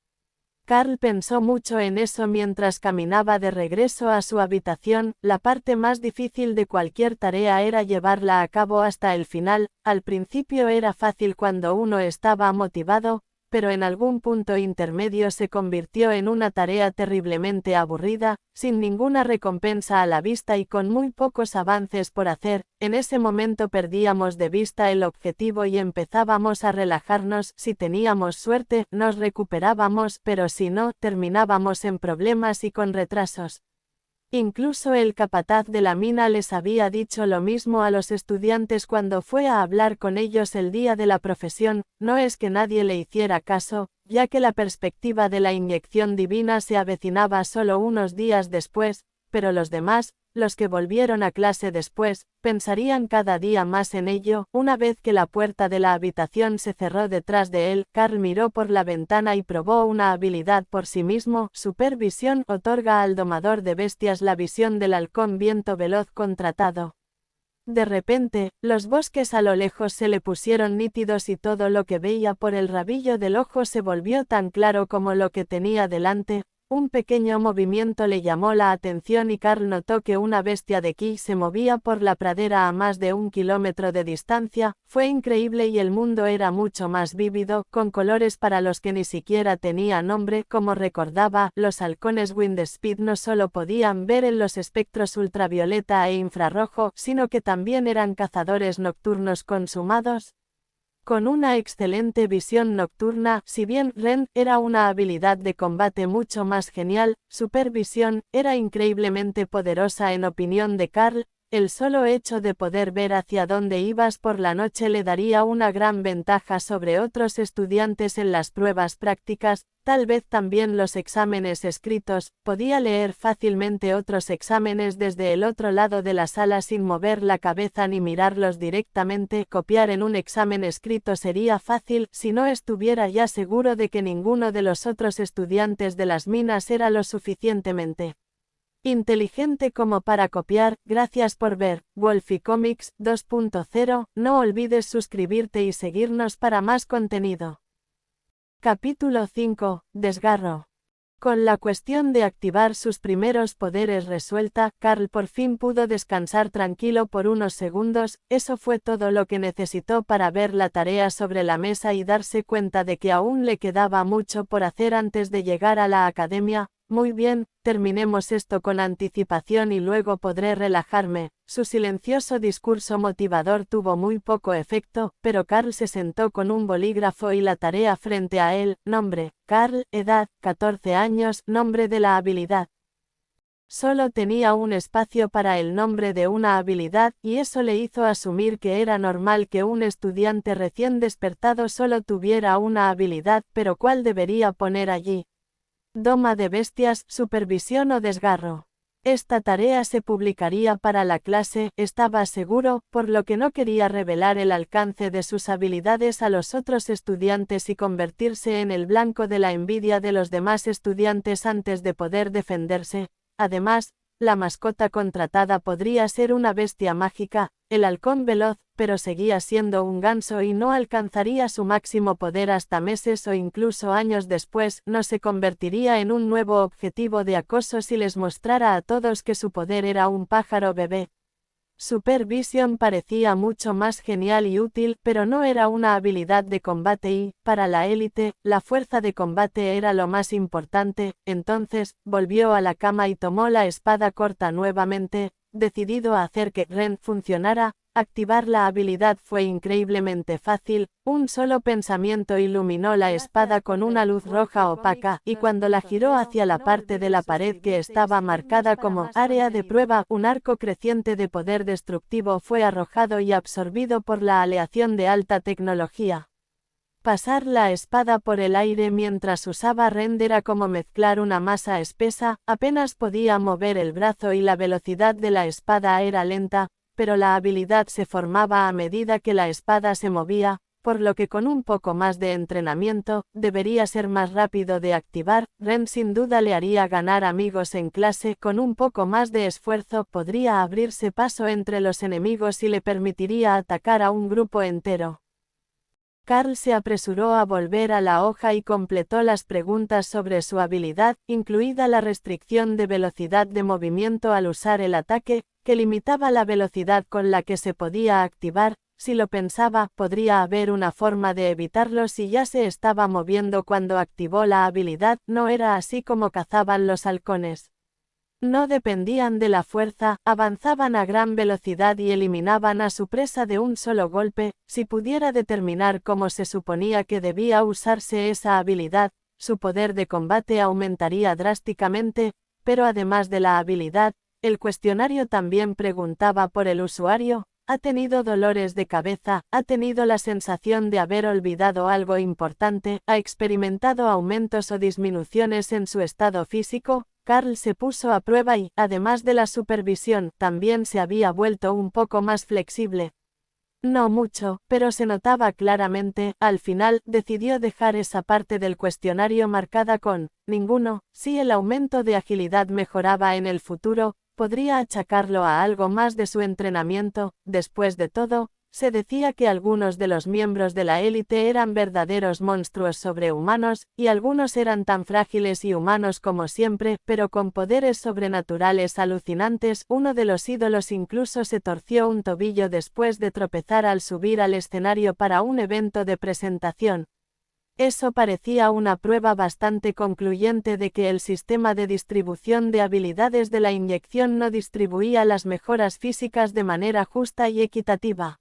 Carl pensó mucho en eso mientras caminaba de regreso a su habitación. La parte más difícil de cualquier tarea era llevarla a cabo hasta el final. Al principio era fácil cuando uno estaba motivado, pero en algún punto intermedio se convirtió en una tarea terriblemente aburrida, sin ninguna recompensa a la vista y con muy pocos avances por hacer. En ese momento perdíamos de vista el objetivo y empezábamos a relajarnos. Si teníamos suerte, nos recuperábamos, pero si no, terminábamos en problemas y con retrasos. Incluso el capataz de la mina les había dicho lo mismo a los estudiantes cuando fue a hablar con ellos el día de la profesión. No es que nadie le hiciera caso, ya que la perspectiva de la inyección divina se avecinaba solo unos días después, pero los demás, los que volvieron a clase después, pensarían cada día más en ello. Una vez que la puerta de la habitación se cerró detrás de él, Carl miró por la ventana y probó una habilidad por sí mismo. Supervisión otorga al domador de bestias la visión del halcón viento veloz contratado. De repente, los bosques a lo lejos se le pusieron nítidos y todo lo que veía por el rabillo del ojo se volvió tan claro como lo que tenía delante. Un pequeño movimiento le llamó la atención y Carl notó que una bestia de ki se movía por la pradera a más de 1 kilómetro de distancia. Fue increíble y el mundo era mucho más vívido, con colores para los que ni siquiera tenía nombre. Como recordaba, los halcones Windspeed no solo podían ver en los espectros ultravioleta e infrarrojo, sino que también eran cazadores nocturnos consumados. Con una excelente visión nocturna, si bien Ren era una habilidad de combate mucho más genial, Supervisión era increíblemente poderosa en opinión de Carl. El solo hecho de poder ver hacia dónde ibas por la noche le daría una gran ventaja sobre otros estudiantes en las pruebas prácticas, tal vez también los exámenes escritos. Podía leer fácilmente otros exámenes desde el otro lado de la sala sin mover la cabeza ni mirarlos directamente. Copiar en un examen escrito sería fácil si no estuviera ya seguro de que ninguno de los otros estudiantes de las minas era lo suficientemente inteligente como para copiar. Gracias por ver Wolfie Comics 2.0. No olvides suscribirte y seguirnos para más contenido. Capítulo 5. Desgarro. Con la cuestión de activar sus primeros poderes resuelta, Carl por fin pudo descansar tranquilo por unos segundos. Eso fue todo lo que necesitó para ver la tarea sobre la mesa y darse cuenta de que aún le quedaba mucho por hacer antes de llegar a la academia. Muy bien, terminemos esto con anticipación y luego podré relajarme. Su silencioso discurso motivador tuvo muy poco efecto, pero Carl se sentó con un bolígrafo y la tarea frente a él. Nombre: Carl, edad, 14 años, nombre de la habilidad. Solo tenía un espacio para el nombre de una habilidad, y eso le hizo asumir que era normal que un estudiante recién despertado solo tuviera una habilidad, pero ¿cuál debería poner allí? Doma de bestias, supervisión o desgarro. Esta tarea se publicaría para la clase, estaba seguro, por lo que no quería revelar el alcance de sus habilidades a los otros estudiantes y convertirse en el blanco de la envidia de los demás estudiantes antes de poder defenderse. Además, la mascota contratada podría ser una bestia mágica, el halcón veloz, pero seguía siendo un ganso y no alcanzaría su máximo poder hasta meses o incluso años después. No se convertiría en un nuevo objetivo de acoso si les mostrara a todos que su poder era un pájaro bebé. Supervisión parecía mucho más genial y útil, pero no era una habilidad de combate y, para la élite, la fuerza de combate era lo más importante. Entonces, volvió a la cama y tomó la espada corta nuevamente, decidido a hacer que Ren funcionara. Activar la habilidad fue increíblemente fácil. Un solo pensamiento iluminó la espada con una luz roja opaca, y cuando la giró hacia la parte de la pared que estaba marcada como área de prueba, un arco creciente de poder destructivo fue arrojado y absorbido por la aleación de alta tecnología. Pasar la espada por el aire mientras usaba Rend era como mezclar una masa espesa, apenas podía mover el brazo y la velocidad de la espada era lenta, pero la habilidad se formaba a medida que la espada se movía, por lo que con un poco más de entrenamiento, debería ser más rápido de activar. Rend sin duda le haría ganar amigos en clase, con un poco más de esfuerzo podría abrirse paso entre los enemigos y le permitiría atacar a un grupo entero. Carl se apresuró a volver a la hoja y completó las preguntas sobre su habilidad, incluida la restricción de velocidad de movimiento al usar el ataque, que limitaba la velocidad con la que se podía activar. Si lo pensaba, podría haber una forma de evitarlo si ya se estaba moviendo cuando activó la habilidad. No era así como cazaban los halcones. No dependían de la fuerza, avanzaban a gran velocidad y eliminaban a su presa de un solo golpe. Si pudiera determinar cómo se suponía que debía usarse esa habilidad, su poder de combate aumentaría drásticamente, pero además de la habilidad, el cuestionario también preguntaba por el usuario. ¿Ha tenido dolores de cabeza? ¿Ha tenido la sensación de haber olvidado algo importante? ¿Ha experimentado aumentos o disminuciones en su estado físico? Carl se puso a prueba y, además de la supervisión, también se había vuelto un poco más flexible. No mucho, pero se notaba claramente. Al final, decidió dejar esa parte del cuestionario marcada con ninguno. Si el aumento de agilidad mejoraba en el futuro, podría achacarlo a algo más de su entrenamiento. Después de todo, se decía que algunos de los miembros de la élite eran verdaderos monstruos sobrehumanos, y algunos eran tan frágiles y humanos como siempre, pero con poderes sobrenaturales alucinantes. Uno de los ídolos incluso se torció un tobillo después de tropezar al subir al escenario para un evento de presentación. Eso parecía una prueba bastante concluyente de que el sistema de distribución de habilidades de la inyección no distribuía las mejoras físicas de manera justa y equitativa.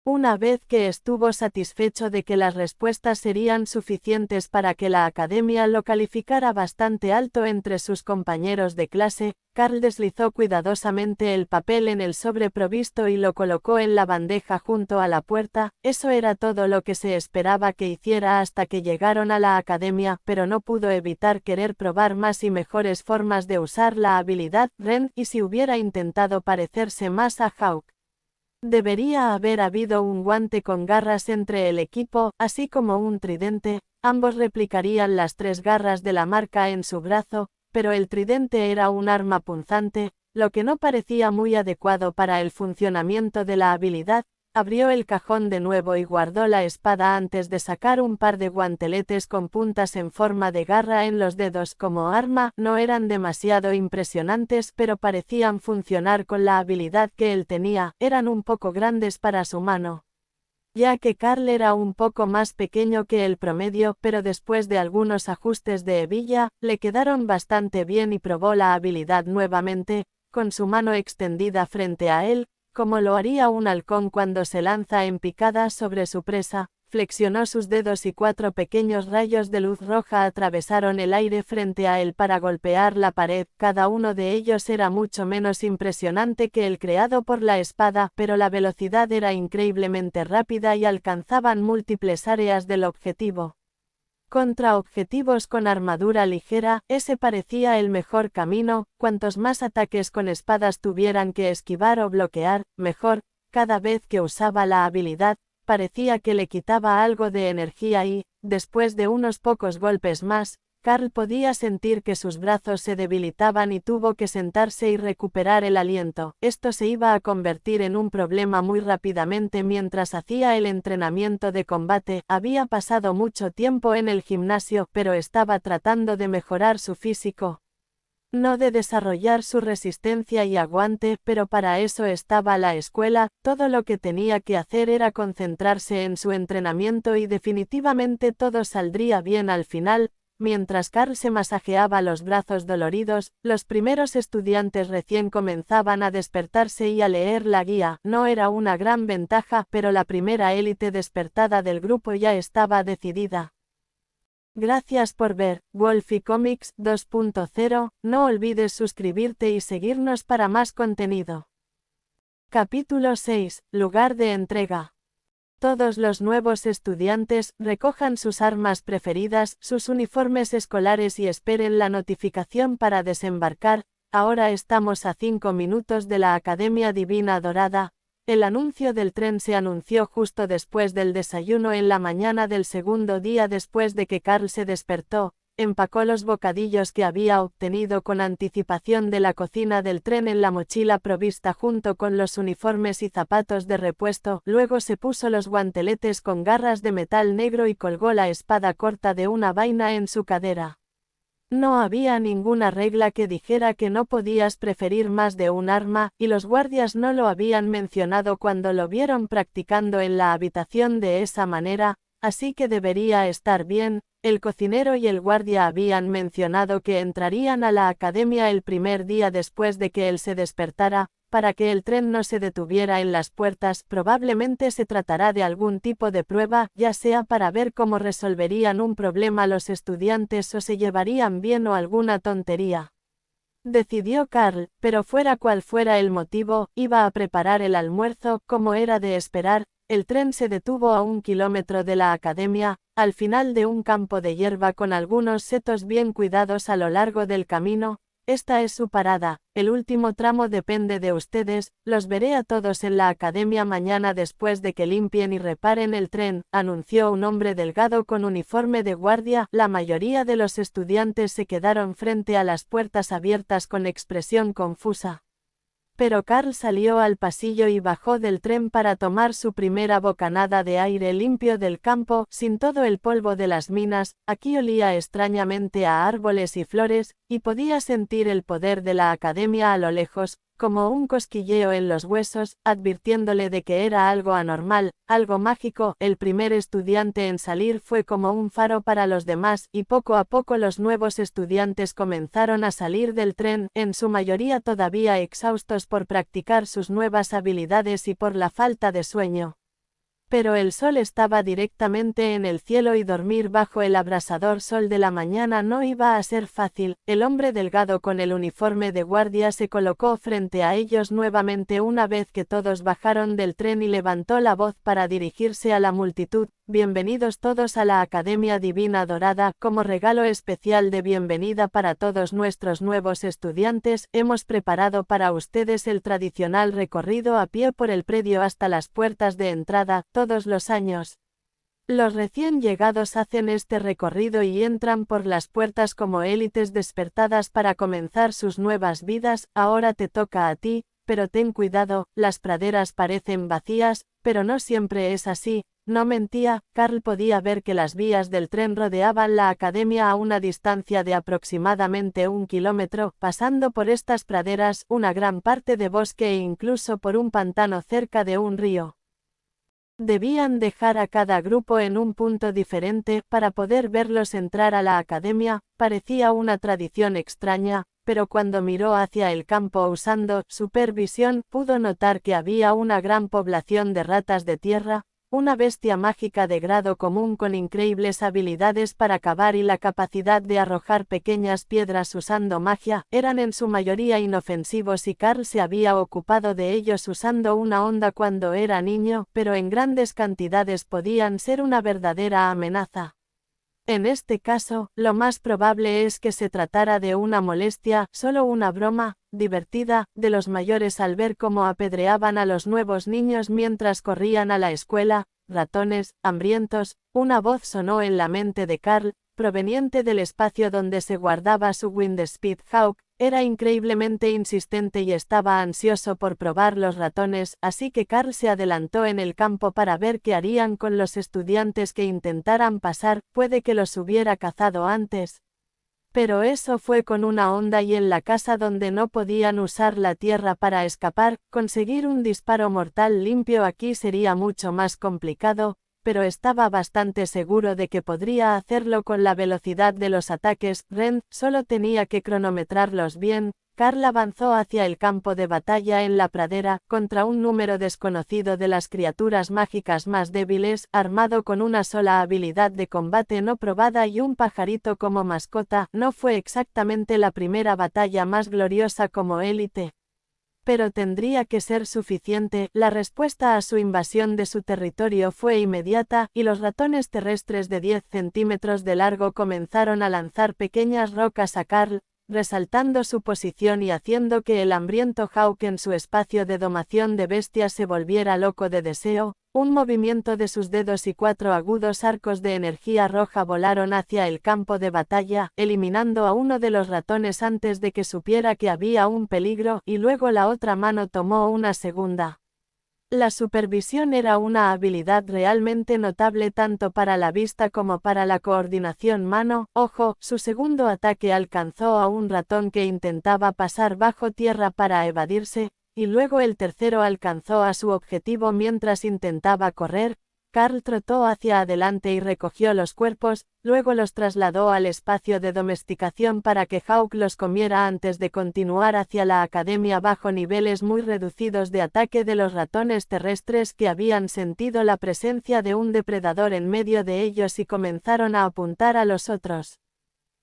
Una vez que estuvo satisfecho de que las respuestas serían suficientes para que la academia lo calificara bastante alto entre sus compañeros de clase, Carl deslizó cuidadosamente el papel en el sobre provisto y lo colocó en la bandeja junto a la puerta. Eso era todo lo que se esperaba que hiciera hasta que llegaron a la academia, pero no pudo evitar querer probar más y mejores formas de usar la habilidad Rend, y si hubiera intentado parecerse más a Hawk. Debería haber habido un guante con garras entre el equipo, así como un tridente. Ambos replicarían las 3 garras de la marca en su brazo, pero el tridente era un arma punzante, lo que no parecía muy adecuado para el funcionamiento de la habilidad. Abrió el cajón de nuevo y guardó la espada antes de sacar un par de guanteletes con puntas en forma de garra en los dedos como arma. No eran demasiado impresionantes, pero parecían funcionar con la habilidad que él tenía. Eran un poco grandes para su mano, ya que Carl era un poco más pequeño que el promedio, pero después de algunos ajustes de hebilla, le quedaron bastante bien y probó la habilidad nuevamente, con su mano extendida frente a él, como lo haría un halcón cuando se lanza en picada sobre su presa. Flexionó sus dedos y 4 pequeños rayos de luz roja atravesaron el aire frente a él para golpear la pared. Cada uno de ellos era mucho menos impresionante que el creado por la espada, pero la velocidad era increíblemente rápida y alcanzaban múltiples áreas del objetivo. Contra objetivos con armadura ligera, ese parecía el mejor camino. Cuantos más ataques con espadas tuvieran que esquivar o bloquear, mejor. Cada vez que usaba la habilidad, parecía que le quitaba algo de energía y, después de unos pocos golpes más, Carl podía sentir que sus brazos se debilitaban y tuvo que sentarse y recuperar el aliento. Esto se iba a convertir en un problema muy rápidamente mientras hacía el entrenamiento de combate. Había pasado mucho tiempo en el gimnasio, pero estaba tratando de mejorar su físico, no de desarrollar su resistencia y aguante, pero para eso estaba la escuela. Todo lo que tenía que hacer era concentrarse en su entrenamiento y definitivamente todo saldría bien al final. Mientras Carl se masajeaba los brazos doloridos, los primeros estudiantes recién comenzaban a despertarse y a leer la guía. No era una gran ventaja, pero la primera élite despertada del grupo ya estaba decidida. Gracias por ver Wolfie Comics 2.0, no olvides suscribirte y seguirnos para más contenido. Capítulo 6, lugar de entrega. Todos los nuevos estudiantes recojan sus armas preferidas, sus uniformes escolares y esperen la notificación para desembarcar. Ahora estamos a 5 minutos de la Academia Divina Dorada. El anuncio del tren se anunció justo después del desayuno en la mañana del segundo día después de que Carl se despertó. Empacó los bocadillos que había obtenido con anticipación de la cocina del tren en la mochila provista junto con los uniformes y zapatos de repuesto, luego se puso los guanteletes con garras de metal negro y colgó la espada corta de una vaina en su cadera. No había ninguna regla que dijera que no podías preferir más de un arma, y los guardias no lo habían mencionado cuando lo vieron practicando en la habitación de esa manera, así que debería estar bien. El cocinero y el guardia habían mencionado que entrarían a la academia el primer día después de que él se despertara, para que el tren no se detuviera en las puertas. Probablemente se tratará de algún tipo de prueba, ya sea para ver cómo resolverían un problema los estudiantes o se llevarían bien o alguna tontería. Decidió Carl, pero fuera cual fuera el motivo, iba a preparar el almuerzo, como era de esperar. El tren se detuvo a 1 kilómetro de la academia, al final de un campo de hierba con algunos setos bien cuidados a lo largo del camino. Esta es su parada, el último tramo depende de ustedes, los veré a todos en la academia mañana después de que limpien y reparen el tren, anunció un hombre delgado con uniforme de guardia. La mayoría de los estudiantes se quedaron frente a las puertas abiertas con expresión confusa. Pero Carl salió al pasillo y bajó del tren para tomar su primera bocanada de aire limpio del campo, sin todo el polvo de las minas. Aquí olía extrañamente a árboles y flores, y podía sentir el poder de la academia a lo lejos, como un cosquilleo en los huesos, advirtiéndole de que era algo anormal, algo mágico. El primer estudiante en salir fue como un faro para los demás, y poco a poco los nuevos estudiantes comenzaron a salir del tren, en su mayoría todavía exhaustos por practicar sus nuevas habilidades y por la falta de sueño. Pero el sol estaba directamente en el cielo y dormir bajo el abrasador sol de la mañana no iba a ser fácil. El hombre delgado con el uniforme de guardia se colocó frente a ellos nuevamente una vez que todos bajaron del tren y levantó la voz para dirigirse a la multitud. Bienvenidos todos a la Academia Divina Dorada. Como regalo especial de bienvenida para todos nuestros nuevos estudiantes, hemos preparado para ustedes el tradicional recorrido a pie por el predio hasta las puertas de entrada. Todos los años, los recién llegados hacen este recorrido y entran por las puertas como élites despertadas para comenzar sus nuevas vidas. Ahora te toca a ti, pero ten cuidado, las praderas parecen vacías, pero no siempre es así. No mentía. Carl podía ver que las vías del tren rodeaban la academia a una distancia de aproximadamente 1 kilómetro, pasando por estas praderas, una gran parte de bosque e incluso por un pantano cerca de un río. Debían dejar a cada grupo en un punto diferente para poder verlos entrar a la academia. Parecía una tradición extraña, pero cuando miró hacia el campo usando supervisión, pudo notar que había una gran población de ratas de tierra, una bestia mágica de grado común con increíbles habilidades para cavar y la capacidad de arrojar pequeñas piedras usando magia. Eran en su mayoría inofensivos y Carl se había ocupado de ellos usando una honda cuando era niño, pero en grandes cantidades podían ser una verdadera amenaza. En este caso, lo más probable es que se tratara de una molestia, solo una broma divertida, de los mayores al ver cómo apedreaban a los nuevos niños mientras corrían a la escuela. Ratones, hambrientos. Una voz sonó en la mente de Carl, proveniente del espacio donde se guardaba su Windspeed Hawk. Era increíblemente insistente y estaba ansioso por probar los ratones, así que Carl se adelantó en el campo para ver qué harían con los estudiantes que intentaran pasar. Puede que los hubiera cazado antes. Pero eso fue con una honda y en la casa donde no podían usar la tierra para escapar. Conseguir un disparo mortal limpio aquí sería mucho más complicado, pero estaba bastante seguro de que podría hacerlo con la velocidad de los ataques. Ren solo tenía que cronometrarlos bien. Carl avanzó hacia el campo de batalla en la pradera, contra un número desconocido de las criaturas mágicas más débiles, armado con una sola habilidad de combate no probada y un pajarito como mascota. No fue exactamente la primera batalla más gloriosa como élite. Pero tendría que ser suficiente. La respuesta a su invasión de su territorio fue inmediata, y los ratones terrestres de 10 centímetros de largo comenzaron a lanzar pequeñas rocas a Carl, resaltando su posición y haciendo que el hambriento Hawk en su espacio de domación de bestias se volviera loco de deseo. Un movimiento de sus dedos y 4 agudos arcos de energía roja volaron hacia el campo de batalla, eliminando a uno de los ratones antes de que supiera que había un peligro, y luego la otra mano tomó una segunda. La supervisión era una habilidad realmente notable tanto para la vista como para la coordinación mano-ojo. Su segundo ataque alcanzó a un ratón que intentaba pasar bajo tierra para evadirse, y luego el tercero alcanzó a su objetivo mientras intentaba correr. Carl trotó hacia adelante y recogió los cuerpos, luego los trasladó al espacio de domesticación para que Hawk los comiera antes de continuar hacia la academia bajo niveles muy reducidos de ataque de los ratones terrestres que habían sentido la presencia de un depredador en medio de ellos y comenzaron a apuntar a los otros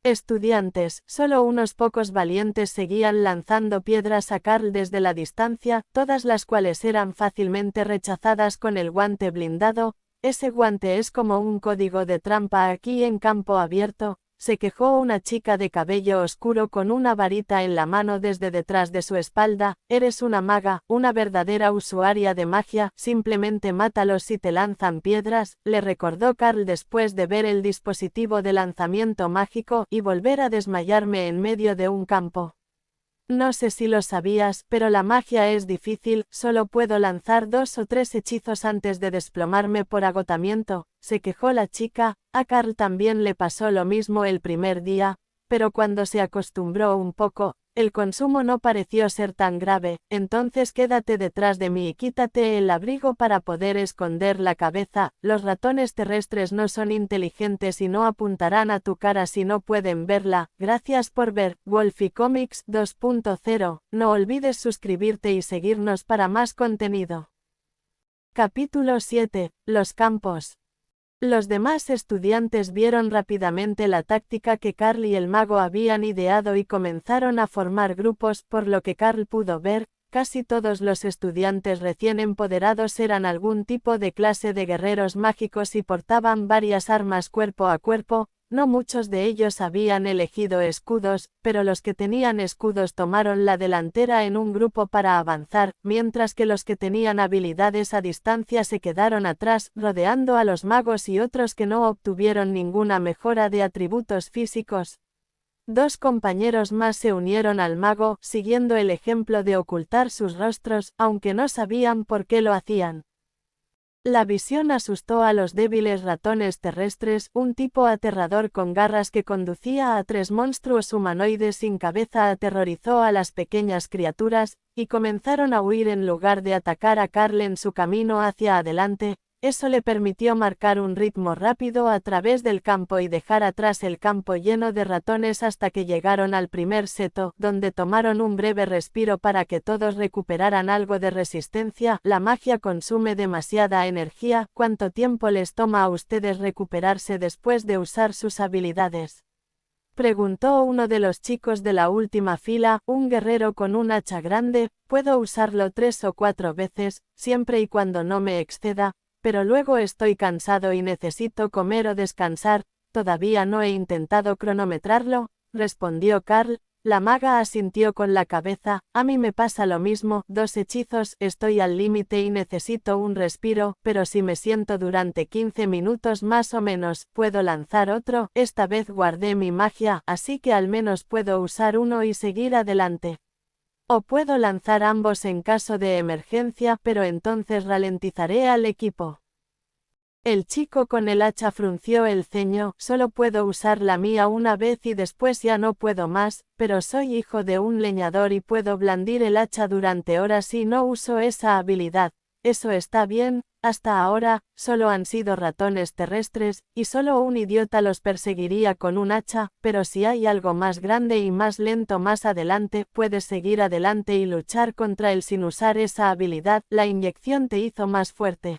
estudiantes. Solo unos pocos valientes seguían lanzando piedras a Carl desde la distancia, todas las cuales eran fácilmente rechazadas con el guante blindado. Ese guante es como un código de trampa aquí en campo abierto, se quejó una chica de cabello oscuro con una varita en la mano desde detrás de su espalda. Eres una maga, una verdadera usuaria de magia, simplemente mátalos si te lanzan piedras, le recordó Carl después de ver el dispositivo de lanzamiento mágico y volver a desmayarme en medio de un campo. No sé si lo sabías, pero la magia es difícil, solo puedo lanzar 2 o 3 hechizos antes de desplomarme por agotamiento, se quejó la chica. A Carl también le pasó lo mismo el primer día, pero cuando se acostumbró un poco, el consumo no pareció ser tan grave. Entonces quédate detrás de mí y quítate el abrigo para poder esconder la cabeza. Los ratones terrestres no son inteligentes y no apuntarán a tu cara si no pueden verla. Gracias por ver Wolfie Comics 2.0. No olvides suscribirte y seguirnos para más contenido. Capítulo 7. Los campos. Los demás estudiantes vieron rápidamente la táctica que Carl y el mago habían ideado y comenzaron a formar grupos. Por lo que Carl pudo ver, casi todos los estudiantes recién empoderados eran algún tipo de clase de guerreros mágicos y portaban varias armas cuerpo a cuerpo. No muchos de ellos habían elegido escudos, pero los que tenían escudos tomaron la delantera en un grupo para avanzar, mientras que los que tenían habilidades a distancia se quedaron atrás, rodeando a los magos y otros que no obtuvieron ninguna mejora de atributos físicos. 2 compañeros más se unieron al mago, siguiendo el ejemplo de ocultar sus rostros, aunque no sabían por qué lo hacían. La visión asustó a los débiles ratones terrestres. Un tipo aterrador con garras que conducía a 3 monstruos humanoides sin cabeza aterrorizó a las pequeñas criaturas, y comenzaron a huir en lugar de atacar a Carl en su camino hacia adelante. Eso le permitió marcar un ritmo rápido a través del campo y dejar atrás el campo lleno de ratones hasta que llegaron al primer seto, donde tomaron un breve respiro para que todos recuperaran algo de resistencia. La magia consume demasiada energía. ¿Cuánto tiempo les toma a ustedes recuperarse después de usar sus habilidades?, preguntó uno de los chicos de la última fila. Un guerrero con un hacha grande. Puedo usarlo 3 o 4 veces, siempre y cuando no me exceda, pero luego estoy cansado y necesito comer o descansar. Todavía no he intentado cronometrarlo, respondió Carl. La maga asintió con la cabeza. A mí me pasa lo mismo, 2 hechizos, estoy al límite y necesito un respiro, pero si me siento durante 15 minutos más o menos, puedo lanzar otro. Esta vez guardé mi magia, así que al menos puedo usar uno y seguir adelante. O puedo lanzar ambos en caso de emergencia, pero entonces ralentizaré al equipo. El chico con el hacha frunció el ceño. Solo puedo usar la mía una vez y después ya no puedo más, pero soy hijo de un leñador y puedo blandir el hacha durante horas y no uso esa habilidad. Eso está bien. Hasta ahora, solo han sido ratones terrestres, y solo un idiota los perseguiría con un hacha, pero si hay algo más grande y más lento más adelante, puedes seguir adelante y luchar contra él sin usar esa habilidad. La inyección te hizo más fuerte.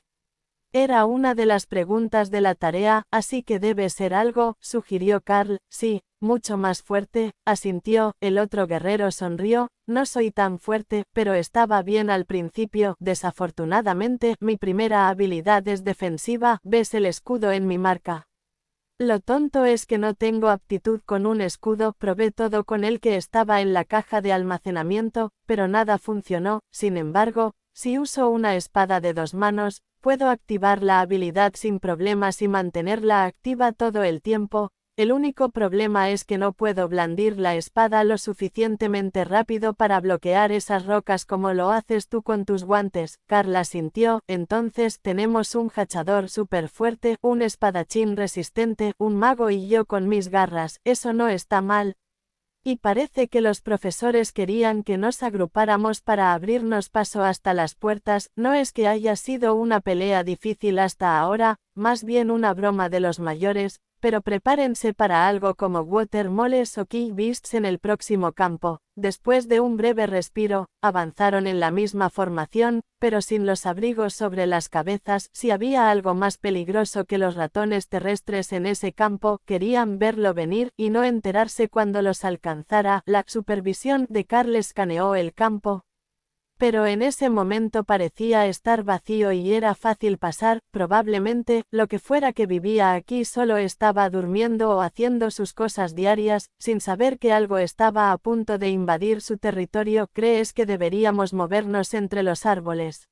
Era una de las preguntas de la tarea, así que debe ser algo, sugirió Carl. Sí, mucho más fuerte, asintió. El otro guerrero sonrió. No soy tan fuerte, pero estaba bien al principio. Desafortunadamente, mi primera habilidad es defensiva. ¿Ves el escudo en mi marca? Lo tonto es que no tengo aptitud con un escudo. Probé todo con el que estaba en la caja de almacenamiento, pero nada funcionó. Sin embargo, si uso una espada de 2 manos, puedo activar la habilidad sin problemas y mantenerla activa todo el tiempo. El único problema es que no puedo blandir la espada lo suficientemente rápido para bloquear esas rocas como lo haces tú con tus guantes. Carl asintió. Entonces tenemos un hachador súper fuerte, un espadachín resistente, un mago y yo con mis garras. Eso no está mal. Y parece que los profesores querían que nos agrupáramos para abrirnos paso hasta las puertas. No es que haya sido una pelea difícil hasta ahora, más bien una broma de los mayores, pero prepárense para algo como Water Moles o Key Beasts en el próximo campo. Después de un breve respiro, avanzaron en la misma formación, pero sin los abrigos sobre las cabezas. Si había algo más peligroso que los ratones terrestres en ese campo, querían verlo venir y no enterarse cuando los alcanzara. La supervisión de Carl escaneó el campo, pero en ese momento parecía estar vacío y era fácil pasar. Probablemente, lo que fuera que vivía aquí solo estaba durmiendo o haciendo sus cosas diarias, sin saber que algo estaba a punto de invadir su territorio. ¿Crees que deberíamos movernos entre los árboles?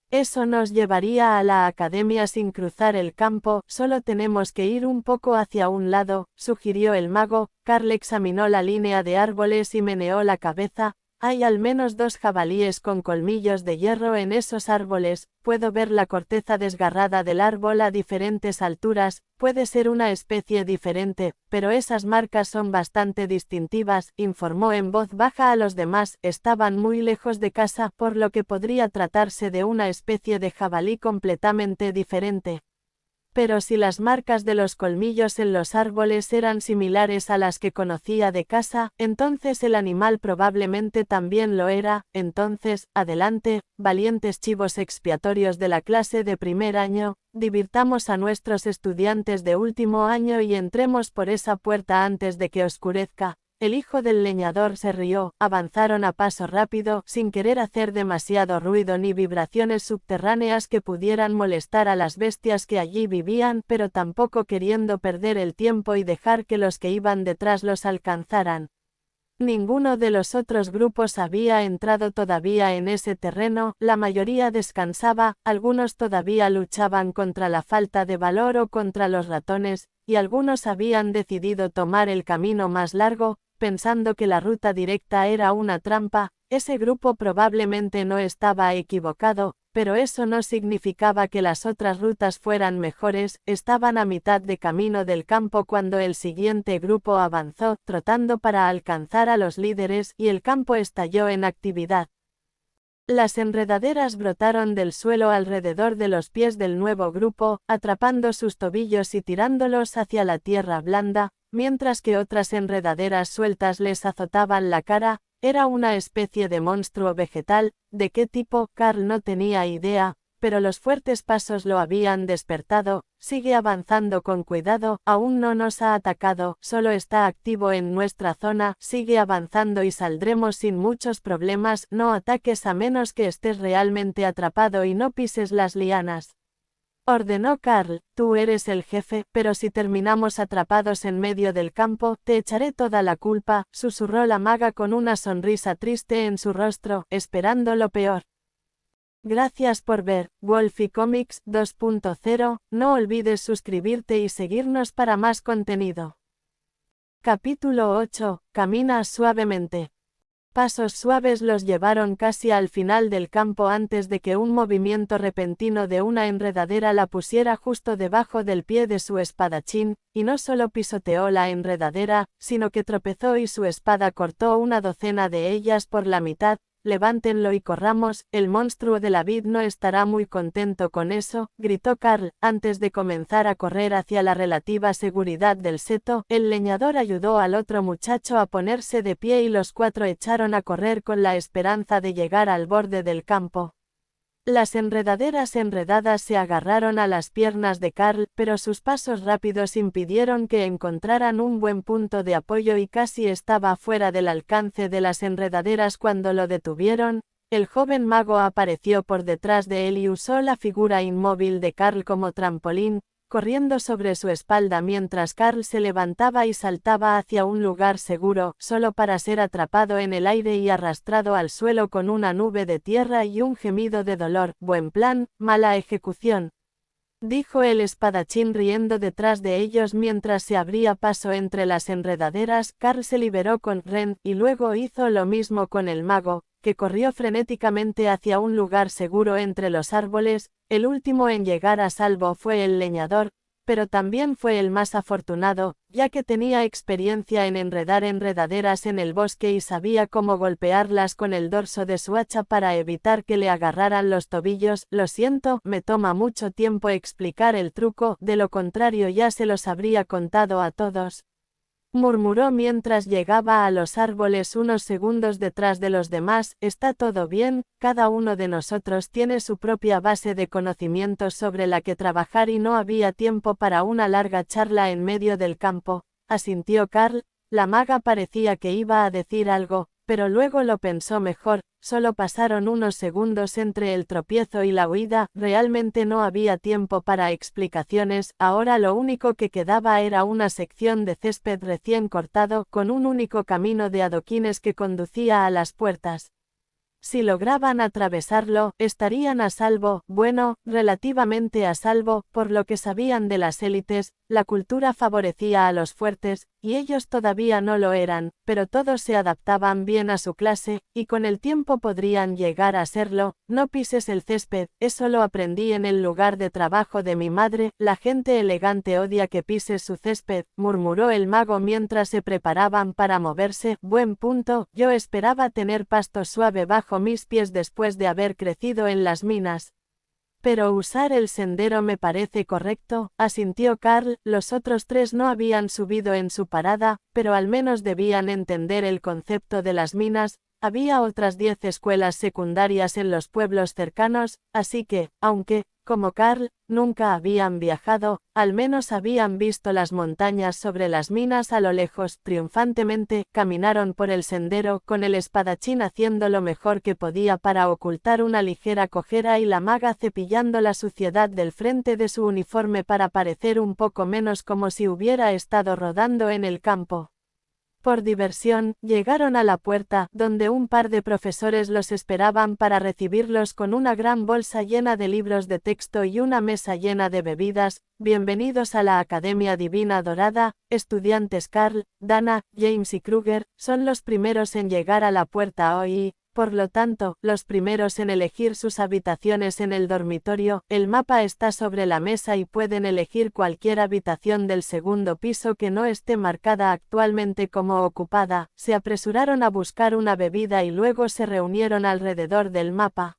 Eso nos llevaría a la academia sin cruzar el campo. Solo tenemos que ir un poco hacia un lado, sugirió el mago. Carl examinó la línea de árboles y meneó la cabeza. Hay al menos 2 jabalíes con colmillos de hierro en esos árboles. Puedo ver la corteza desgarrada del árbol a diferentes alturas. Puede ser una especie diferente, pero esas marcas son bastante distintivas, informó en voz baja a los demás. Estaban muy lejos de casa, por lo que podría tratarse de una especie de jabalí completamente diferente. Pero si las marcas de los colmillos en los árboles eran similares a las que conocía de casa, entonces el animal probablemente también lo era. Entonces, adelante, valientes chivos expiatorios de la clase de primer año, divirtamos a nuestros estudiantes de último año y entremos por esa puerta antes de que oscurezca. El hijo del leñador se rió. Avanzaron a paso rápido, sin querer hacer demasiado ruido ni vibraciones subterráneas que pudieran molestar a las bestias que allí vivían, pero tampoco queriendo perder el tiempo y dejar que los que iban detrás los alcanzaran. Ninguno de los otros grupos había entrado todavía en ese terreno. La mayoría descansaba, algunos todavía luchaban contra la falta de valor o contra los ratones, y algunos habían decidido tomar el camino más largo, pensando que la ruta directa era una trampa. Ese grupo probablemente no estaba equivocado, pero eso no significaba que las otras rutas fueran mejores. Estaban a mitad de camino del campo cuando el siguiente grupo avanzó, trotando para alcanzar a los líderes, y el campo estalló en actividad. Las enredaderas brotaron del suelo alrededor de los pies del nuevo grupo, atrapando sus tobillos y tirándolos hacia la tierra blanda, mientras que otras enredaderas sueltas les azotaban la cara. Era una especie de monstruo vegetal. ¿De qué tipo? Carl no tenía idea, pero los fuertes pasos lo habían despertado. Sigue avanzando con cuidado, aún no nos ha atacado, solo está activo en nuestra zona. Sigue avanzando y saldremos sin muchos problemas. No ataques a menos que estés realmente atrapado y no pises las lianas, ordenó Carl. Tú eres el jefe, pero si terminamos atrapados en medio del campo, te echaré toda la culpa, susurró la maga con una sonrisa triste en su rostro, esperando lo peor. Gracias por ver Wolfie Comics 2.0, no olvides suscribirte y seguirnos para más contenido. Capítulo 8, camina suavemente. Pasos suaves los llevaron casi al final del campo antes de que un movimiento repentino de una enredadera la pusiera justo debajo del pie de su espadachín, y no solo pisoteó la enredadera, sino que tropezó y su espada cortó una docena de ellas por la mitad. Levántenlo y corramos, el monstruo de la vid no estará muy contento con eso, gritó Carl, antes de comenzar a correr hacia la relativa seguridad del seto. El leñador ayudó al otro muchacho a ponerse de pie y los 4 echaron a correr con la esperanza de llegar al borde del campo. Las enredaderas enredadas se agarraron a las piernas de Carl, pero sus pasos rápidos impidieron que encontraran un buen punto de apoyo y casi estaba fuera del alcance de las enredaderas cuando lo detuvieron. El joven mago apareció por detrás de él y usó la figura inmóvil de Carl como trampolín, corriendo sobre su espalda mientras Carl se levantaba y saltaba hacia un lugar seguro, solo para ser atrapado en el aire y arrastrado al suelo con una nube de tierra y un gemido de dolor. Buen plan, mala ejecución, dijo el espadachín riendo detrás de ellos mientras se abría paso entre las enredaderas. Carl se liberó con Ren, y luego hizo lo mismo con el mago, que corrió frenéticamente hacia un lugar seguro entre los árboles. El último en llegar a salvo fue el leñador, pero también fue el más afortunado, ya que tenía experiencia en enredar enredaderas en el bosque y sabía cómo golpearlas con el dorso de su hacha para evitar que le agarraran los tobillos. Lo siento, me toma mucho tiempo explicar el truco, de lo contrario ya se los habría contado a todos, murmuró mientras llegaba a los árboles unos segundos detrás de los demás. Está todo bien, cada uno de nosotros tiene su propia base de conocimientos sobre la que trabajar y no había tiempo para una larga charla en medio del campo, asintió Carl. La maga parecía que iba a decir algo, pero luego lo pensó mejor. Solo pasaron unos segundos entre el tropiezo y la huida, realmente no había tiempo para explicaciones. Ahora lo único que quedaba era una sección de césped recién cortado, con un único camino de adoquines que conducía a las puertas. Si lograban atravesarlo, estarían a salvo, bueno, relativamente a salvo, por lo que sabían de las élites. La cultura favorecía a los fuertes, y ellos todavía no lo eran, pero todos se adaptaban bien a su clase, y con el tiempo podrían llegar a serlo. No pises el césped, eso lo aprendí en el lugar de trabajo de mi madre. La gente elegante odia que pises su césped, murmuró el mago mientras se preparaban para moverse. Buen punto, yo esperaba tener pasto suave bajo mis pies después de haber crecido en las minas. Pero usar el sendero me parece correcto, asintió Carl. Los otros tres no habían subido en su parada, pero al menos debían entender el concepto de las minas. Había otras 10 escuelas secundarias en los pueblos cercanos, así que, aunque, como Carl, nunca habían viajado, al menos habían visto las montañas sobre las minas a lo lejos. Triunfantemente, caminaron por el sendero, con el espadachín haciendo lo mejor que podía para ocultar una ligera cojera y la maga cepillando la suciedad del frente de su uniforme para parecer un poco menos como si hubiera estado rodando en el campo. Por diversión, llegaron a la puerta, donde un par de profesores los esperaban para recibirlos con una gran bolsa llena de libros de texto y una mesa llena de bebidas. Bienvenidos a la Academia Divina Dorada, estudiantes. Carl, Dana, James y Kruger son los primeros en llegar a la puerta hoy y, por lo tanto, los primeros en elegir sus habitaciones en el dormitorio. El mapa está sobre la mesa y pueden elegir cualquier habitación del segundo piso que no esté marcada actualmente como ocupada. Se apresuraron a buscar una bebida y luego se reunieron alrededor del mapa.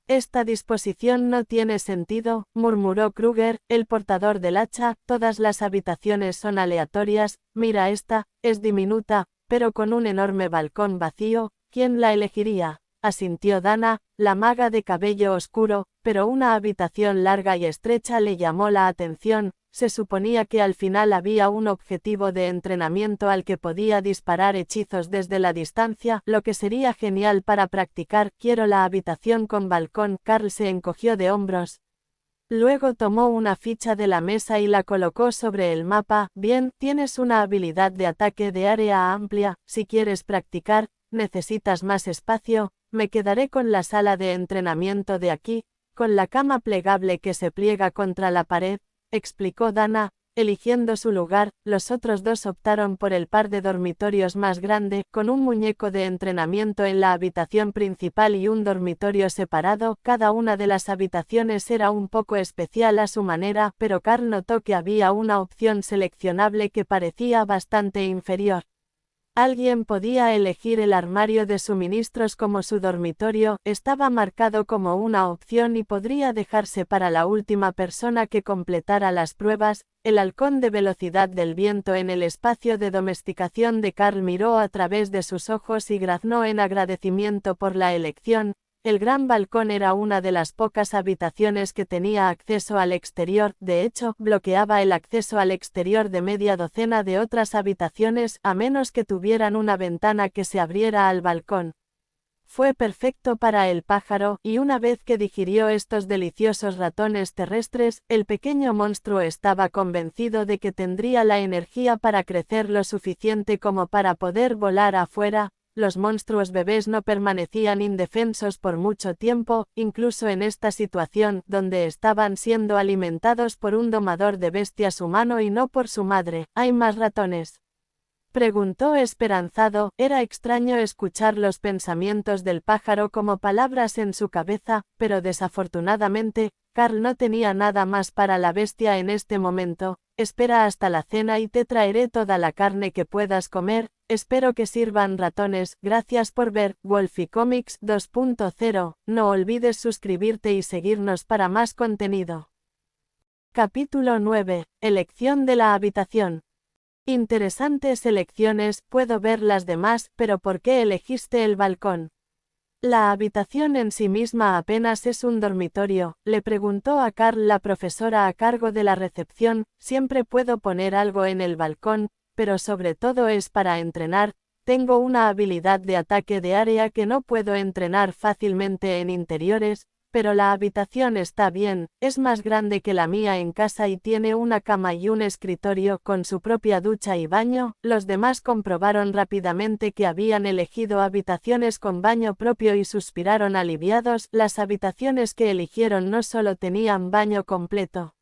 Esta disposición no tiene sentido, murmuró Kruger, el portador del hacha. Todas las habitaciones son aleatorias. Mira esta, es diminuta, pero con un enorme balcón vacío. ¿Quién la elegiría? Asintió Dana, la maga de cabello oscuro, pero una habitación larga y estrecha le llamó la atención. Se suponía que al final había un objetivo de entrenamiento al que podía disparar hechizos desde la distancia, lo que sería genial para practicar. Quiero la habitación con balcón. Carl se encogió de hombros. Luego tomó una ficha de la mesa y la colocó sobre el mapa. Bien, tienes una habilidad de ataque de área amplia. Si quieres practicar, necesitas más espacio. Me quedaré con la sala de entrenamiento de aquí, con la cama plegable que se pliega contra la pared, explicó Dana, eligiendo su lugar. Los otros dos optaron por el par de dormitorios más grande, con un muñeco de entrenamiento en la habitación principal y un dormitorio separado. Cada una de las habitaciones era un poco especial a su manera, pero Carl notó que había una opción seleccionable que parecía bastante inferior. Alguien podía elegir el armario de suministros como su dormitorio. Estaba marcado como una opción y podría dejarse para la última persona que completara las pruebas. El halcón de velocidad del viento en el espacio de domesticación de Carl miró a través de sus ojos y graznó en agradecimiento por la elección. El gran balcón era una de las pocas habitaciones que tenía acceso al exterior, de hecho, bloqueaba el acceso al exterior de media docena de otras habitaciones, a menos que tuvieran una ventana que se abriera al balcón. Fue perfecto para el pájaro, y una vez que digirió estos deliciosos ratones terrestres, el pequeño monstruo estaba convencido de que tendría la energía para crecer lo suficiente como para poder volar afuera. Los monstruos bebés no permanecían indefensos por mucho tiempo, incluso en esta situación, donde estaban siendo alimentados por un domador de bestias humano y no por su madre. ¿Hay más ratones?, preguntó esperanzado. Era extraño escuchar los pensamientos del pájaro como palabras en su cabeza, pero desafortunadamente, Carl no tenía nada más para la bestia en este momento. Espera hasta la cena y te traeré toda la carne que puedas comer. Espero que sirvan ratones. Gracias por ver Wolfie Comics 2.0. No olvides suscribirte y seguirnos para más contenido. Capítulo 9. Elección de la habitación. Interesantes elecciones, puedo ver las demás, pero ¿por qué elegiste el balcón? ¿La habitación en sí misma apenas es un dormitorio?, le preguntó a Carl la profesora a cargo de la recepción. Siempre puedo poner algo en el balcón, pero sobre todo es para entrenar. Tengo una habilidad de ataque de área que no puedo entrenar fácilmente en interiores, pero la habitación está bien, es más grande que la mía en casa y tiene una cama y un escritorio con su propia ducha y baño. Los demás comprobaron rápidamente que habían elegido habitaciones con baño propio y suspiraron aliviados. Las habitaciones que eligieron no solo tenían baño completo,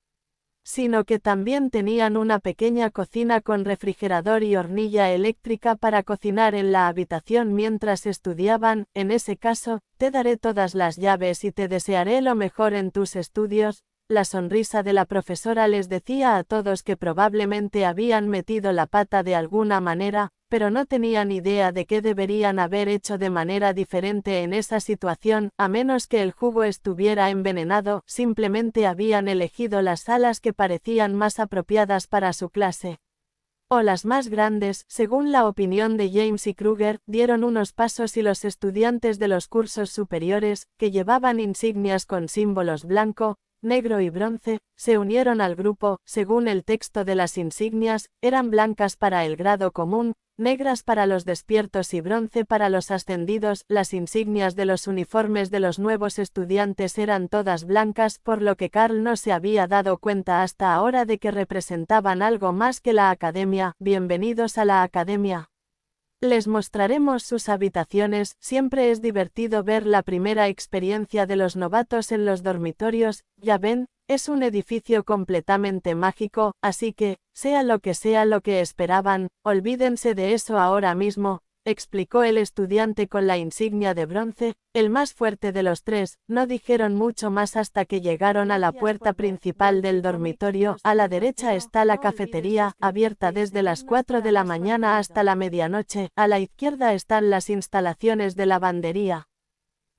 sino que también tenían una pequeña cocina con refrigerador y hornilla eléctrica para cocinar en la habitación mientras estudiaban. En ese caso, te daré todas las llaves y te desearé lo mejor en tus estudios. La sonrisa de la profesora les decía a todos que probablemente habían metido la pata de alguna manera, pero no tenían idea de qué deberían haber hecho de manera diferente en esa situación. A menos que el jugo estuviera envenenado, simplemente habían elegido las salas que parecían más apropiadas para su clase. O las más grandes, según la opinión de James y Kruger. Dieron unos pasos y los estudiantes de los cursos superiores, que llevaban insignias con símbolos blanco, negro y bronce, se unieron al grupo. Según el texto de las insignias, eran blancas para el grado común, negras para los despiertos y bronce para los ascendidos. Las insignias de los uniformes de los nuevos estudiantes eran todas blancas, por lo que Carl no se había dado cuenta hasta ahora de que representaban algo más que la academia. Bienvenidos a la academia. Les mostraremos sus habitaciones. Siempre es divertido ver la primera experiencia de los novatos en los dormitorios. Ya ven, es un edificio completamente mágico, así que, sea lo que esperaban, olvídense de eso ahora mismo, explicó el estudiante con la insignia de bronce, el más fuerte de los tres. No dijeron mucho más hasta que llegaron a la puerta principal del dormitorio. A la derecha está la cafetería, abierta desde las 4 de la mañana hasta la medianoche. A la izquierda están las instalaciones de lavandería.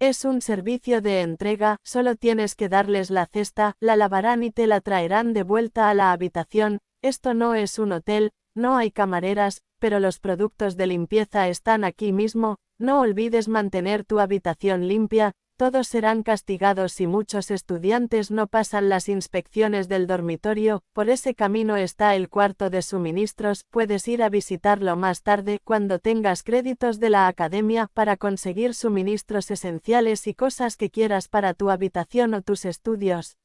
Es un servicio de entrega, solo tienes que darles la cesta, la lavarán y te la traerán de vuelta a la habitación. Esto no es un hotel, no hay camareras, pero los productos de limpieza están aquí mismo. No olvides mantener tu habitación limpia. Todos serán castigados si muchos estudiantes no pasan las inspecciones del dormitorio. Por ese camino está el cuarto de suministros. Puedes ir a visitarlo más tarde, cuando tengas créditos de la academia, para conseguir suministros esenciales y cosas que quieras para tu habitación o tus estudios.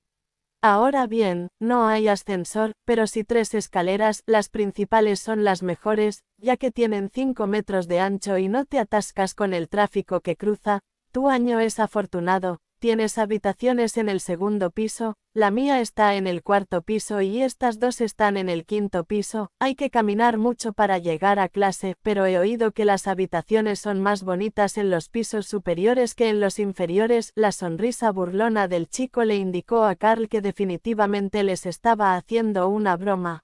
Ahora bien, no hay ascensor, pero sí 3 escaleras. Las principales son las mejores, ya que tienen 5 metros de ancho y no te atascas con el tráfico que cruza. Tu año es afortunado. Tienes habitaciones en el segundo piso, la mía está en el 4º piso y estas 2 están en el 5º piso. Hay que caminar mucho para llegar a clase, pero he oído que las habitaciones son más bonitas en los pisos superiores que en los inferiores. La sonrisa burlona del chico le indicó a Carl que definitivamente les estaba haciendo una broma.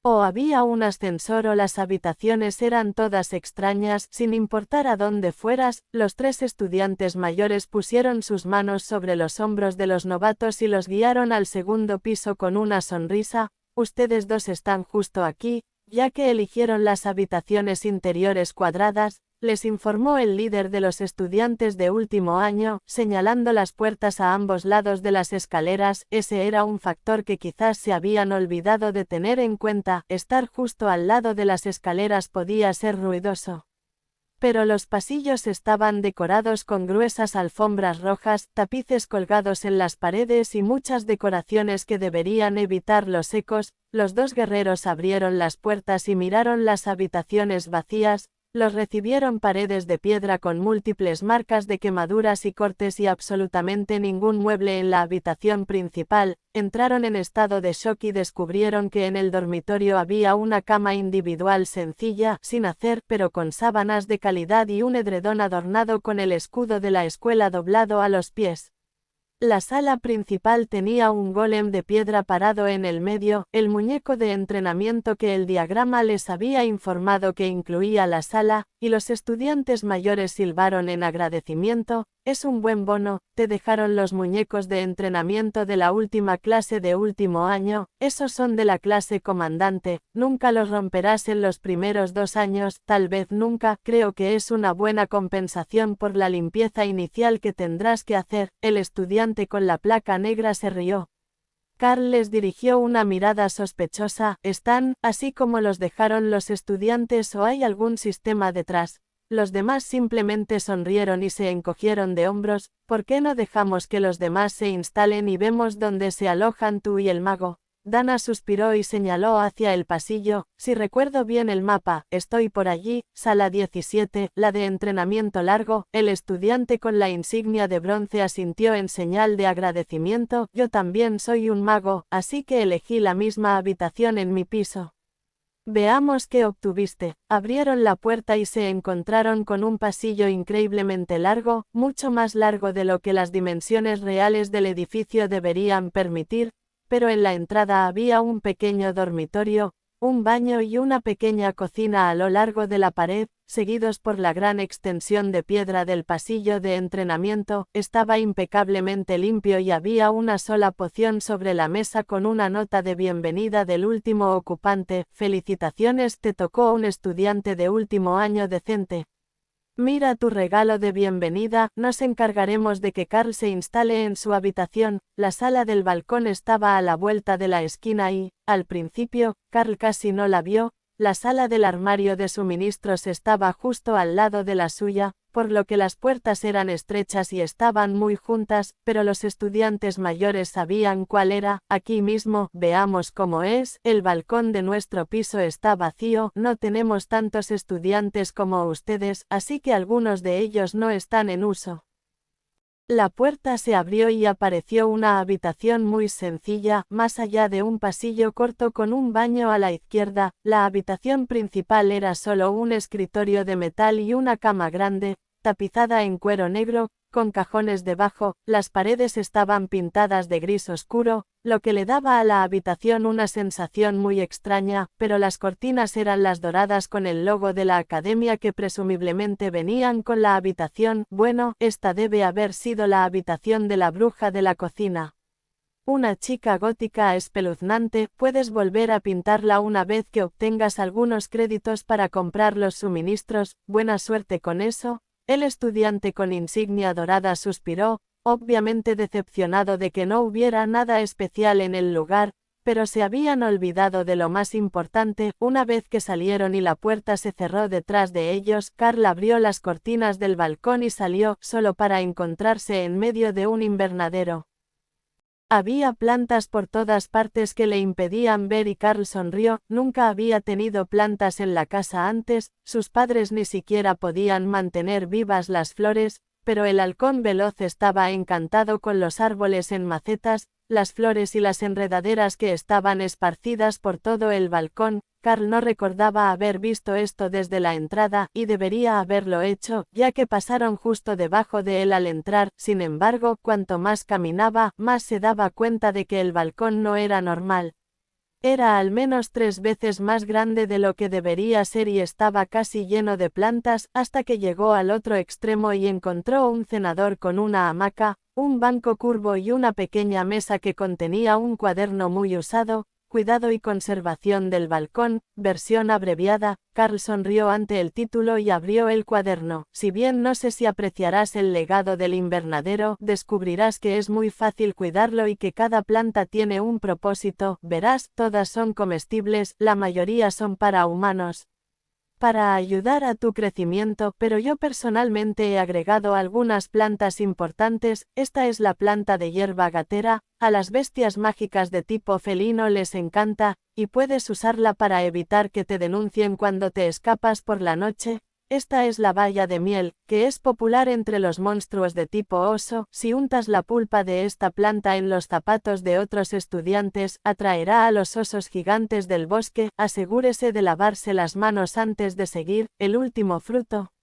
O había un ascensor o las habitaciones eran todas extrañas. Sin importar a dónde fueras, los 3 estudiantes mayores pusieron sus manos sobre los hombros de los novatos y los guiaron al segundo piso con una sonrisa. Ustedes 2 están justo aquí, ya que eligieron las habitaciones interiores cuadradas. les informó el líder de los estudiantes de último año, señalando las puertas a ambos lados de las escaleras. Ese era un factor que quizás se habían olvidado de tener en cuenta. Estar justo al lado de las escaleras podía ser ruidoso. Pero los pasillos estaban decorados con gruesas alfombras rojas, tapices colgados en las paredes y muchas decoraciones que deberían evitar los ecos. Los dos guerreros abrieron las puertas y miraron las habitaciones vacías. Los recibieron paredes de piedra con múltiples marcas de quemaduras y cortes y absolutamente ningún mueble en la habitación principal. Entraron en estado de shock y descubrieron que en el dormitorio había una cama individual sencilla, sin hacer, pero con sábanas de calidad y un edredón adornado con el escudo de la escuela doblado a los pies. La sala principal tenía un golem de piedra parado en el medio, el muñeco de entrenamiento que el diagrama les había informado que incluía la sala, y los estudiantes mayores silbaron en agradecimiento. Es un buen bono, te dejaron los muñecos de entrenamiento de la última clase de último año, esos son de la clase comandante, nunca los romperás en los primeros 2 años, tal vez nunca, creo que es una buena compensación por la limpieza inicial que tendrás que hacer. El estudiante con la placa negra se rió. Carl les dirigió una mirada sospechosa. ¿Están, así como los dejaron los estudiantes o hay algún sistema detrás? Los demás simplemente sonrieron y se encogieron de hombros. ¿Por qué no dejamos que los demás se instalen y vemos dónde se alojan tú y el mago? Dana suspiró y señaló hacia el pasillo. Si recuerdo bien el mapa, estoy por allí. Sala 17, la de entrenamiento largo. El estudiante con la insignia de bronce asintió en señal de agradecimiento. Yo también soy un mago, así que elegí la misma habitación en mi piso. Veamos qué obtuviste. Abrieron la puerta y se encontraron con un pasillo increíblemente largo, mucho más largo de lo que las dimensiones reales del edificio deberían permitir, pero en la entrada había un pequeño dormitorio, un baño y una pequeña cocina a lo largo de la pared, seguidos por la gran extensión de piedra del pasillo de entrenamiento. Estaba impecablemente limpio y había una sola poción sobre la mesa con una nota de bienvenida del último ocupante. Felicitaciones, te tocó un estudiante de último año decente. Mira tu regalo de bienvenida, nos encargaremos de que Carl se instale en su habitación. La sala del balcón estaba a la vuelta de la esquina y, al principio, Carl casi no la vio. La sala del armario de suministros estaba justo al lado de la suya, por lo que las puertas eran estrechas y estaban muy juntas, pero los estudiantes mayores sabían cuál era. Aquí mismo, veamos cómo es. El balcón de nuestro piso está vacío, no tenemos tantos estudiantes como ustedes, así que algunos de ellos no están en uso. La puerta se abrió y apareció una habitación muy sencilla, más allá de un pasillo corto con un baño a la izquierda. La habitación principal era solo un escritorio de metal y una cama grande, tapizada en cuero negro, con cajones debajo. Las paredes estaban pintadas de gris oscuro, lo que le daba a la habitación una sensación muy extraña, pero las cortinas eran las doradas con el logo de la academia que presumiblemente venían con la habitación. Bueno, esta debe haber sido la habitación de la bruja de la cocina. Una chica gótica espeluznante, puedes volver a pintarla una vez que obtengas algunos créditos para comprar los suministros. Buena suerte con eso. El estudiante con insignia dorada suspiró, obviamente decepcionado de que no hubiera nada especial en el lugar, pero se habían olvidado de lo más importante. Una vez que salieron y la puerta se cerró detrás de ellos, Carl abrió las cortinas del balcón y salió, solo para encontrarse en medio de un invernadero. Había plantas por todas partes que le impedían ver y Carl sonrió. Nunca había tenido plantas en la casa antes, sus padres ni siquiera podían mantener vivas las flores, pero el halcón veloz estaba encantado con los árboles en macetas, las flores y las enredaderas que estaban esparcidas por todo el balcón. Carl no recordaba haber visto esto desde la entrada, y debería haberlo hecho, ya que pasaron justo debajo de él al entrar. Sin embargo, cuanto más caminaba, más se daba cuenta de que el balcón no era normal. Era al menos 3 veces más grande de lo que debería ser y estaba casi lleno de plantas, hasta que llegó al otro extremo y encontró un cenador con una hamaca, un banco curvo y una pequeña mesa que contenía un cuaderno muy usado. Cuidado y conservación del balcón, versión abreviada. Carl sonrió ante el título y abrió el cuaderno. Si bien no sé si apreciarás el legado del invernadero, descubrirás que es muy fácil cuidarlo y que cada planta tiene un propósito. Verás, todas son comestibles, la mayoría son para humanos, para ayudar a tu crecimiento, pero yo personalmente he agregado algunas plantas importantes. Esta es la planta de hierba gatera, a las bestias mágicas de tipo felino les encanta, y puedes usarla para evitar que te denuncien cuando te escapas por la noche. Esta es la baya de miel, que es popular entre los monstruos de tipo oso. Si untas la pulpa de esta planta en los zapatos de otros estudiantes, atraerá a los osos gigantes del bosque. Asegúrese de lavarse las manos antes de seguir. El último fruto,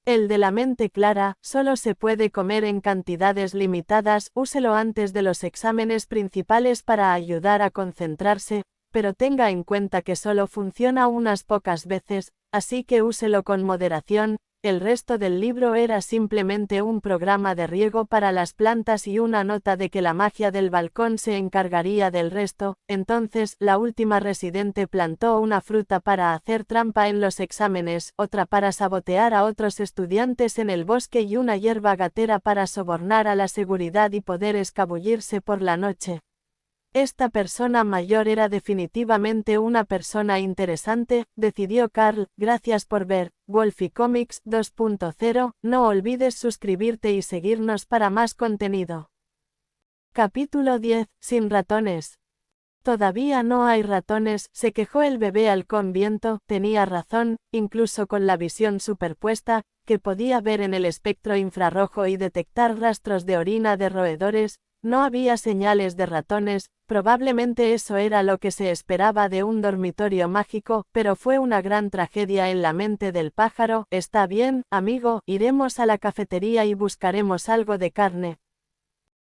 el de la mente clara, solo se puede comer en cantidades limitadas. Úselo antes de los exámenes principales para ayudar a concentrarse, pero tenga en cuenta que solo funciona unas pocas veces, así que úselo con moderación. El resto del libro era simplemente un programa de riego para las plantas y una nota de que la magia del balcón se encargaría del resto. Entonces, la última residente plantó una fruta para hacer trampa en los exámenes, otra para sabotear a otros estudiantes en el bosque y una hierba gatera para sobornar a la seguridad y poder escabullirse por la noche. Esta persona mayor era definitivamente una persona interesante, decidió Carl. Gracias por ver Wolfie Comics 2.0, no olvides suscribirte y seguirnos para más contenido. Capítulo 10, sin ratones. Todavía no hay ratones, se quejó el bebé halcón viento. Tenía razón, incluso con la visión superpuesta, que podía ver en el espectro infrarrojo y detectar rastros de orina de roedores, no había señales de ratones. Probablemente eso era lo que se esperaba de un dormitorio mágico, pero fue una gran tragedia en la mente del pájaro. Está bien, amigo, iremos a la cafetería y buscaremos algo de carne.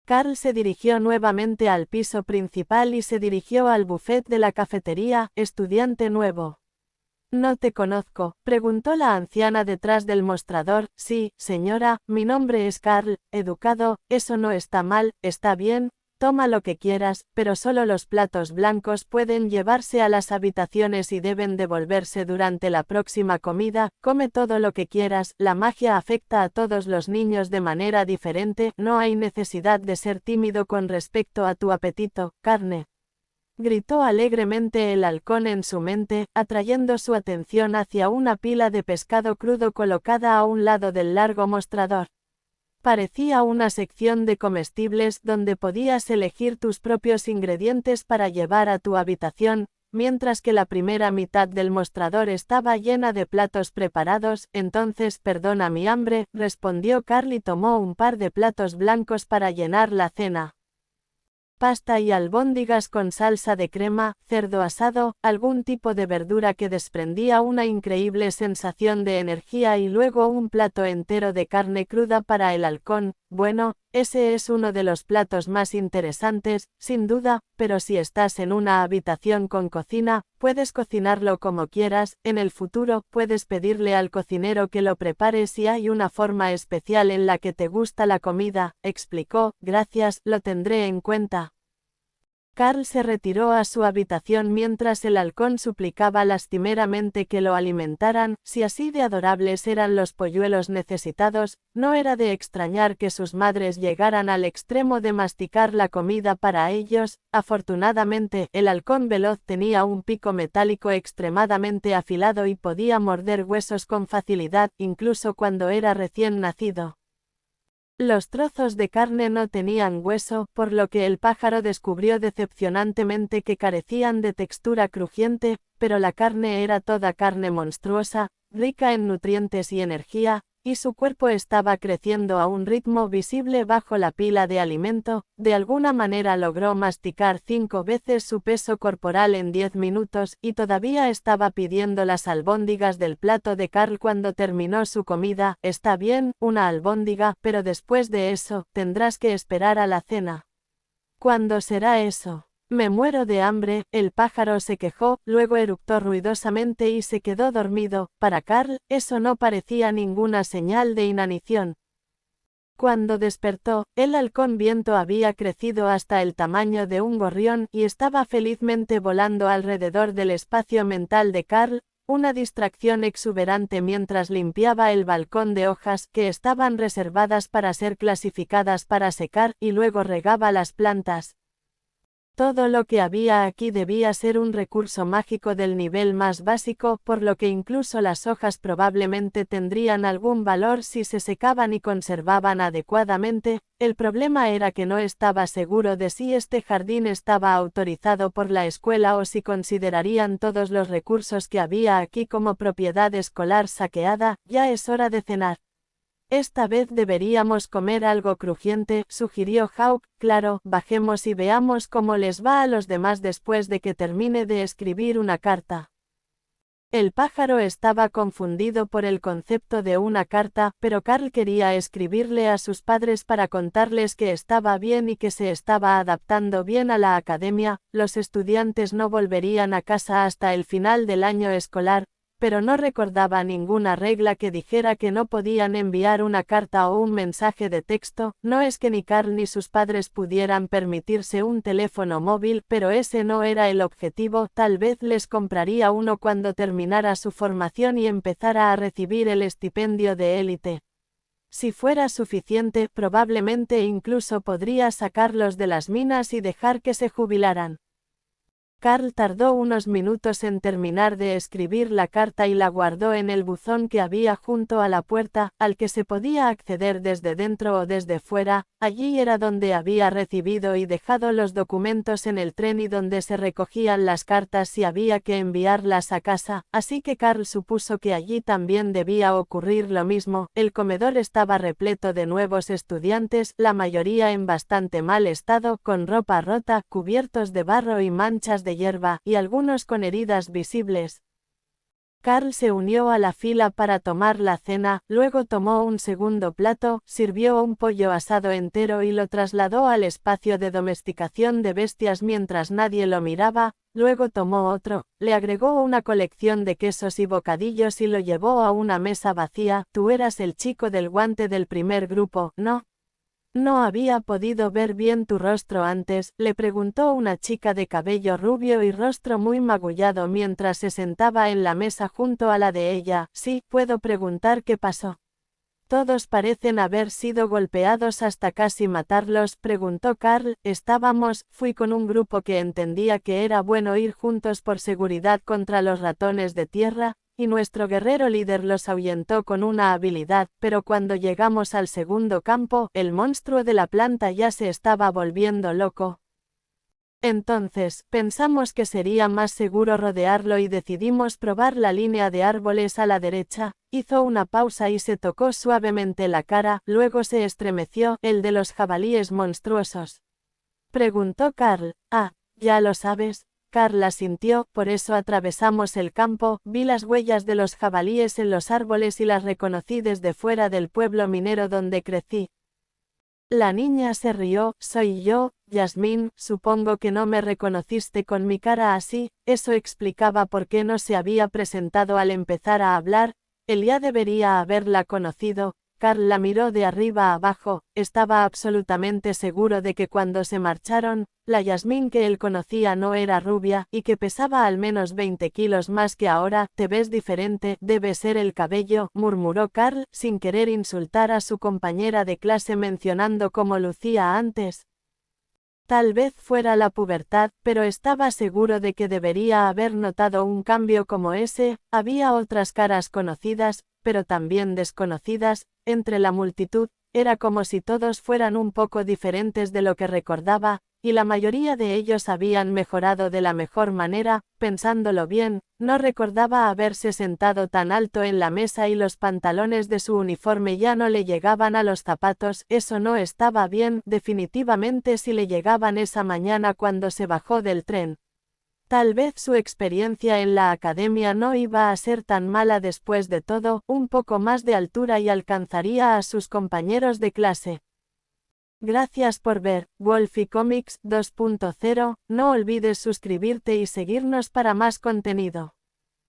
Carl se dirigió nuevamente al piso principal y se dirigió al buffet de la cafetería. Estudiante nuevo. ¿No te conozco?, preguntó la anciana detrás del mostrador. Sí, señora, mi nombre es Carl. Educado, eso no está mal, está bien, toma lo que quieras, pero solo los platos blancos pueden llevarse a las habitaciones y deben devolverse durante la próxima comida. Come todo lo que quieras, la magia afecta a todos los niños de manera diferente, no hay necesidad de ser tímido con respecto a tu apetito. Carne, gritó alegremente el halcón en su mente, atrayendo su atención hacia una pila de pescado crudo colocada a un lado del largo mostrador. Parecía una sección de comestibles donde podías elegir tus propios ingredientes para llevar a tu habitación, mientras que la primera mitad del mostrador estaba llena de platos preparados. Entonces, perdona mi hambre, respondió Carl y tomó un par de platos blancos para llenar la cena. Pasta y albóndigas con salsa de crema, cerdo asado, algún tipo de verdura que desprendía una increíble sensación de energía y luego un plato entero de carne cruda para el halcón. Bueno, ese es uno de los platos más interesantes, sin duda, pero si estás en una habitación con cocina, puedes cocinarlo como quieras. En el futuro, puedes pedirle al cocinero que lo prepare si hay una forma especial en la que te gusta la comida, explicó. Gracias, lo tendré en cuenta. Carl se retiró a su habitación mientras el halcón suplicaba lastimeramente que lo alimentaran. Si así de adorables eran los polluelos necesitados, no era de extrañar que sus madres llegaran al extremo de masticar la comida para ellos. Afortunadamente, el halcón veloz tenía un pico metálico extremadamente afilado y podía morder huesos con facilidad, incluso cuando era recién nacido. Los trozos de carne no tenían hueso, por lo que el pájaro descubrió decepcionantemente que carecían de textura crujiente, pero la carne era toda carne monstruosa, rica en nutrientes y energía, y su cuerpo estaba creciendo a un ritmo visible bajo la pila de alimento. De alguna manera logró masticar 5 veces su peso corporal en 10 minutos, y todavía estaba pidiendo las albóndigas del plato de Carl cuando terminó su comida. Está bien, una albóndiga, pero después de eso, tendrás que esperar a la cena. ¿Cuándo será eso? Me muero de hambre, el pájaro se quejó, luego eructó ruidosamente y se quedó dormido. Para Carl, eso no parecía ninguna señal de inanición. Cuando despertó, el halcón viento había crecido hasta el tamaño de un gorrión y estaba felizmente volando alrededor del espacio mental de Carl, una distracción exuberante mientras limpiaba el balcón de hojas que estaban reservadas para ser clasificadas para secar y luego regaba las plantas. Todo lo que había aquí debía ser un recurso mágico del nivel más básico, por lo que incluso las hojas probablemente tendrían algún valor si se secaban y conservaban adecuadamente. El problema era que no estaba seguro de si este jardín estaba autorizado por la escuela o si considerarían todos los recursos que había aquí como propiedad escolar saqueada. Ya es hora de cenar. Esta vez deberíamos comer algo crujiente, sugirió Hawk. Claro, bajemos y veamos cómo les va a los demás después de que termine de escribir una carta. El pájaro estaba confundido por el concepto de una carta, pero Carl quería escribirle a sus padres para contarles que estaba bien y que se estaba adaptando bien a la academia. Los estudiantes no volverían a casa hasta el final del año escolar, pero no recordaba ninguna regla que dijera que no podían enviar una carta o un mensaje de texto. No es que ni Carl ni sus padres pudieran permitirse un teléfono móvil, pero ese no era el objetivo. Tal vez les compraría uno cuando terminara su formación y empezara a recibir el estipendio de élite. Si fuera suficiente, probablemente incluso podría sacarlos de las minas y dejar que se jubilaran. Carl tardó unos minutos en terminar de escribir la carta y la guardó en el buzón que había junto a la puerta, al que se podía acceder desde dentro o desde fuera. Allí era donde había recibido y dejado los documentos en el tren y donde se recogían las cartas si había que enviarlas a casa, así que Carl supuso que allí también debía ocurrir lo mismo. El comedor estaba repleto de nuevos estudiantes, la mayoría en bastante mal estado, con ropa rota, cubiertos de barro y manchas de hierba, y algunos con heridas visibles. Carl se unió a la fila para tomar la cena, luego tomó un segundo plato, sirvió un pollo asado entero y lo trasladó al espacio de domesticación de bestias mientras nadie lo miraba, luego tomó otro, le agregó una colección de quesos y bocadillos y lo llevó a una mesa vacía. Tú eras el chico del guante del primer grupo, ¿no? ¿No había podido ver bien tu rostro antes?, le preguntó una chica de cabello rubio y rostro muy magullado mientras se sentaba en la mesa junto a la de ella. Sí, ¿puedo preguntar qué pasó? ¿Todos parecen haber sido golpeados hasta casi matarlos?, preguntó Carl. Fui con un grupo que entendía que era bueno ir juntos por seguridad contra los ratones de tierra, y nuestro guerrero líder los ahuyentó con una habilidad, pero cuando llegamos al segundo campo, el monstruo de la planta ya se estaba volviendo loco. Entonces, pensamos que sería más seguro rodearlo y decidimos probar la línea de árboles a la derecha. Hizo una pausa y se tocó suavemente la cara, luego se estremeció. ¿El de los jabalíes monstruosos?, preguntó Carl. Ah, ya lo sabes. Carl asintió. Por eso atravesamos el campo, vi las huellas de los jabalíes en los árboles y las reconocí desde fuera del pueblo minero donde crecí. La niña se rió. Soy yo, Yasmín. Supongo que no me reconociste con mi cara así. Eso explicaba por qué no se había presentado al empezar a hablar. Él ya debería haberla conocido. Carl la miró de arriba a abajo. Estaba absolutamente seguro de que cuando se marcharon, la Yasmín que él conocía no era rubia, y que pesaba al menos 20 kilos más que ahora. Te ves diferente, debe ser el cabello, murmuró Carl, sin querer insultar a su compañera de clase mencionando cómo lucía antes. Tal vez fuera la pubertad, pero estaba seguro de que debería haber notado un cambio como ese. Había otras caras conocidas, pero también desconocidas, entre la multitud. Era como si todos fueran un poco diferentes de lo que recordaba, y la mayoría de ellos habían mejorado de la mejor manera. Pensándolo bien, no recordaba haberse sentado tan alto en la mesa y los pantalones de su uniforme ya no le llegaban a los zapatos. Eso no estaba bien, definitivamente si le llegaban esa mañana cuando se bajó del tren. Tal vez su experiencia en la academia no iba a ser tan mala después de todo, un poco más de altura y alcanzaría a sus compañeros de clase. Gracias por ver Wolfie Comics 2.0, no olvides suscribirte y seguirnos para más contenido.